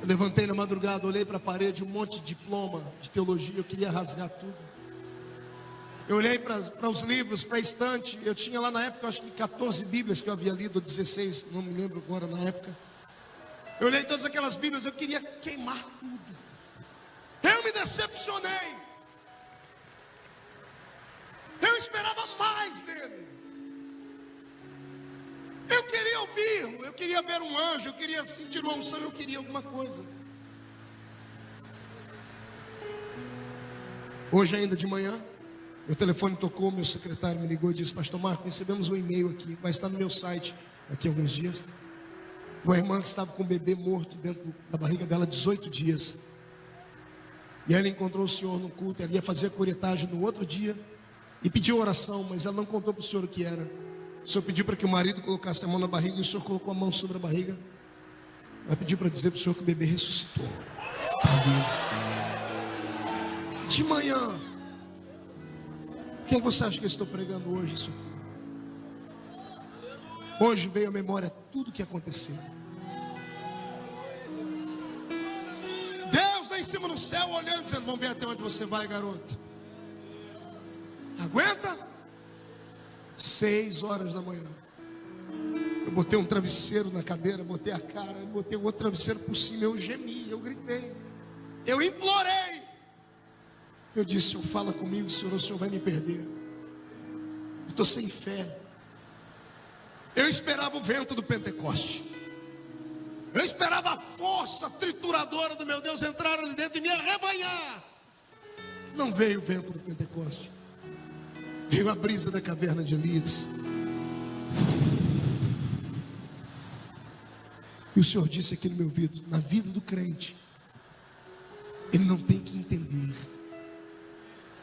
Eu levantei na madrugada, olhei para a parede, um monte de diploma de teologia, eu queria rasgar tudo. Eu olhei para os livros, para a estante, eu tinha lá na época, acho que 14 bíblias que eu havia lido, 16, não me lembro agora na época. Eu olhei todas aquelas bíblias, eu queria queimar tudo. Eu me decepcionei. Eu esperava mais dele. Eu queria ouvir, eu queria ver um anjo, eu queria sentir uma unção, eu queria alguma coisa. Hoje ainda de manhã, meu telefone tocou, meu secretário me ligou e disse: Pastor Marco, recebemos um e-mail aqui, vai estar no meu site daqui a alguns dias. Uma irmã que estava com um bebê morto dentro da barriga dela 18 dias. E ela encontrou o senhor no culto, ela ia fazer a curetagem no outro dia e pediu oração, mas ela não contou para o senhor o que era. O senhor pediu para que o marido colocasse a mão na barriga e o senhor colocou a mão sobre a barriga. Ela pediu para dizer para o senhor que o bebê ressuscitou. Está vivo. De manhã, quem você acha que eu estou pregando hoje isso aqui? Hoje veio à memória tudo o que aconteceu. Deus lá em cima no céu olhando, dizendo: vamos ver até onde você vai, garoto. Aguenta? 6 horas da manhã. Eu botei um travesseiro na cadeira, botei a cara, botei o outro travesseiro por cima, eu gemi, eu gritei, eu implorei. Eu disse: Senhor, fala comigo, Senhor, o Senhor vai me perder. Eu estou sem fé. Eu esperava o vento do Pentecoste. Eu esperava a força trituradora do meu Deus entrar ali dentro e me arrebanhar. Não veio o vento do Pentecoste. Veio a brisa da caverna de Elias. E o Senhor disse aqui no meu ouvido: na vida do crente, ele não tem que entender,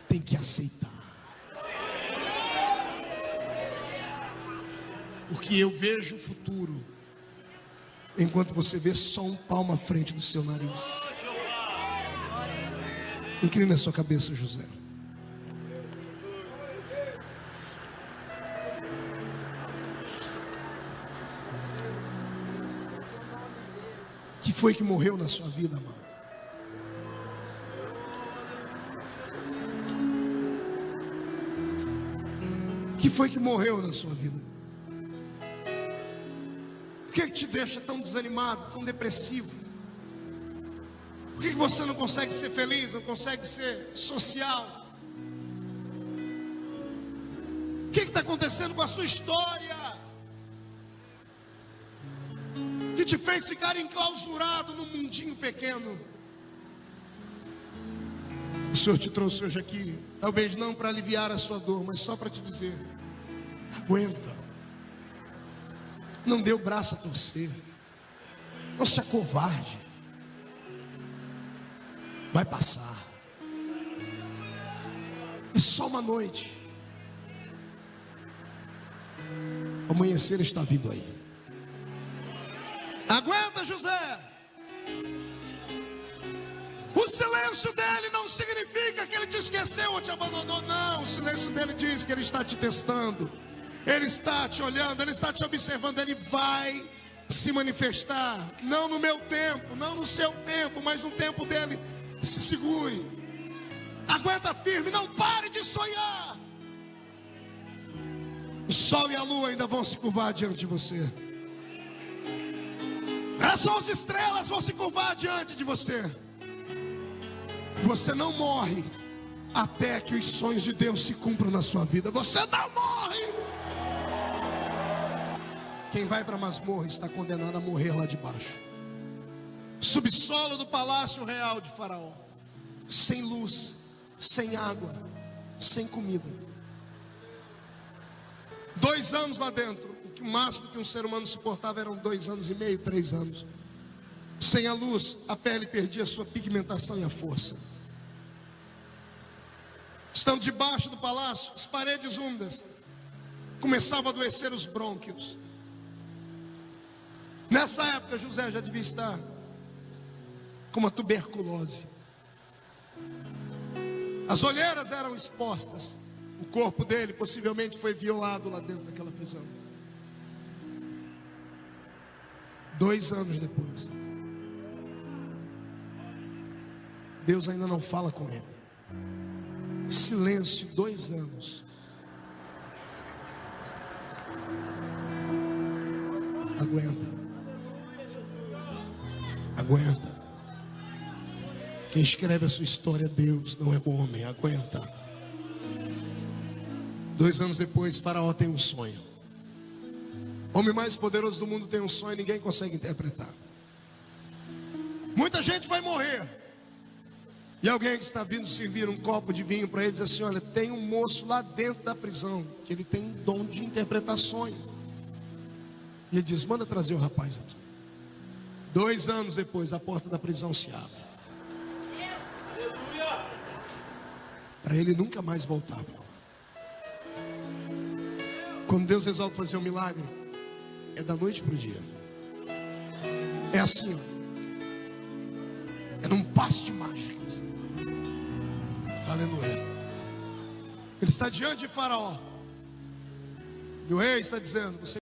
tem que aceitar. Porque eu vejo o futuro, enquanto você vê só um palmo à frente do seu nariz. Inclina a sua cabeça, José. Que foi que morreu na sua vida, amado? Que foi que morreu na sua vida? O que te deixa tão desanimado, tão depressivo? Por que você não consegue ser feliz, não consegue ser social? O que está acontecendo com a sua história? Que te fez ficar enclausurado num mundinho pequeno? O Senhor te trouxe hoje aqui, talvez não para aliviar a sua dor, mas só para te dizer: aguenta. Não dê o braço a torcer. Não se acovarde. Vai passar. É só uma noite. O amanhecer está vindo aí. Aguenta, José. O silêncio dele não significa que ele te esqueceu ou te abandonou. Não, o silêncio dele diz que ele está te testando. Ele está te olhando, ele está te observando. Ele vai se manifestar. Não no meu tempo, não no seu tempo, mas no tempo dele. Se segure. Aguenta firme, não pare de sonhar. O sol e a lua ainda vão se curvar diante de você. As estrelas vão se curvar diante de você. Você não morre até que os sonhos de Deus se cumpram na sua vida. Você não morre. Quem vai para a masmorra está condenado a morrer lá de baixo. Subsolo do palácio real de Faraó. Sem luz, sem água, sem comida. 2 anos lá dentro. O que o máximo que um ser humano suportava eram 2 anos e meio, 3 anos. Sem a luz, a pele perdia a sua pigmentação e a força. Estando debaixo do palácio, as paredes úmidas começavam a adoecer os brônquios. Nessa época, José já devia estar com uma tuberculose. As olheiras eram expostas. O corpo dele possivelmente foi violado lá dentro daquela prisão. 2 anos depois, Deus ainda não fala com ele. Silêncio, 2 anos. Aguenta. Aguenta. Quem escreve a sua história é Deus, não é o homem. Aguenta. 2 anos depois, Faraó tem um sonho. O homem mais poderoso do mundo tem um sonho e ninguém consegue interpretar. Muita gente vai morrer. E alguém que está vindo servir um copo de vinho para ele diz assim: olha, tem um moço lá dentro da prisão que ele tem dom de interpretar sonho. E ele diz: manda trazer o rapaz aqui. 2 anos depois, a porta da prisão se abre. Para ele nunca mais voltar para lá. Quando Deus resolve fazer um milagre, é da noite para o dia. É assim, ó. É num passe de mágicas. Aleluia. Ele está diante de Faraó. E o rei está dizendo: você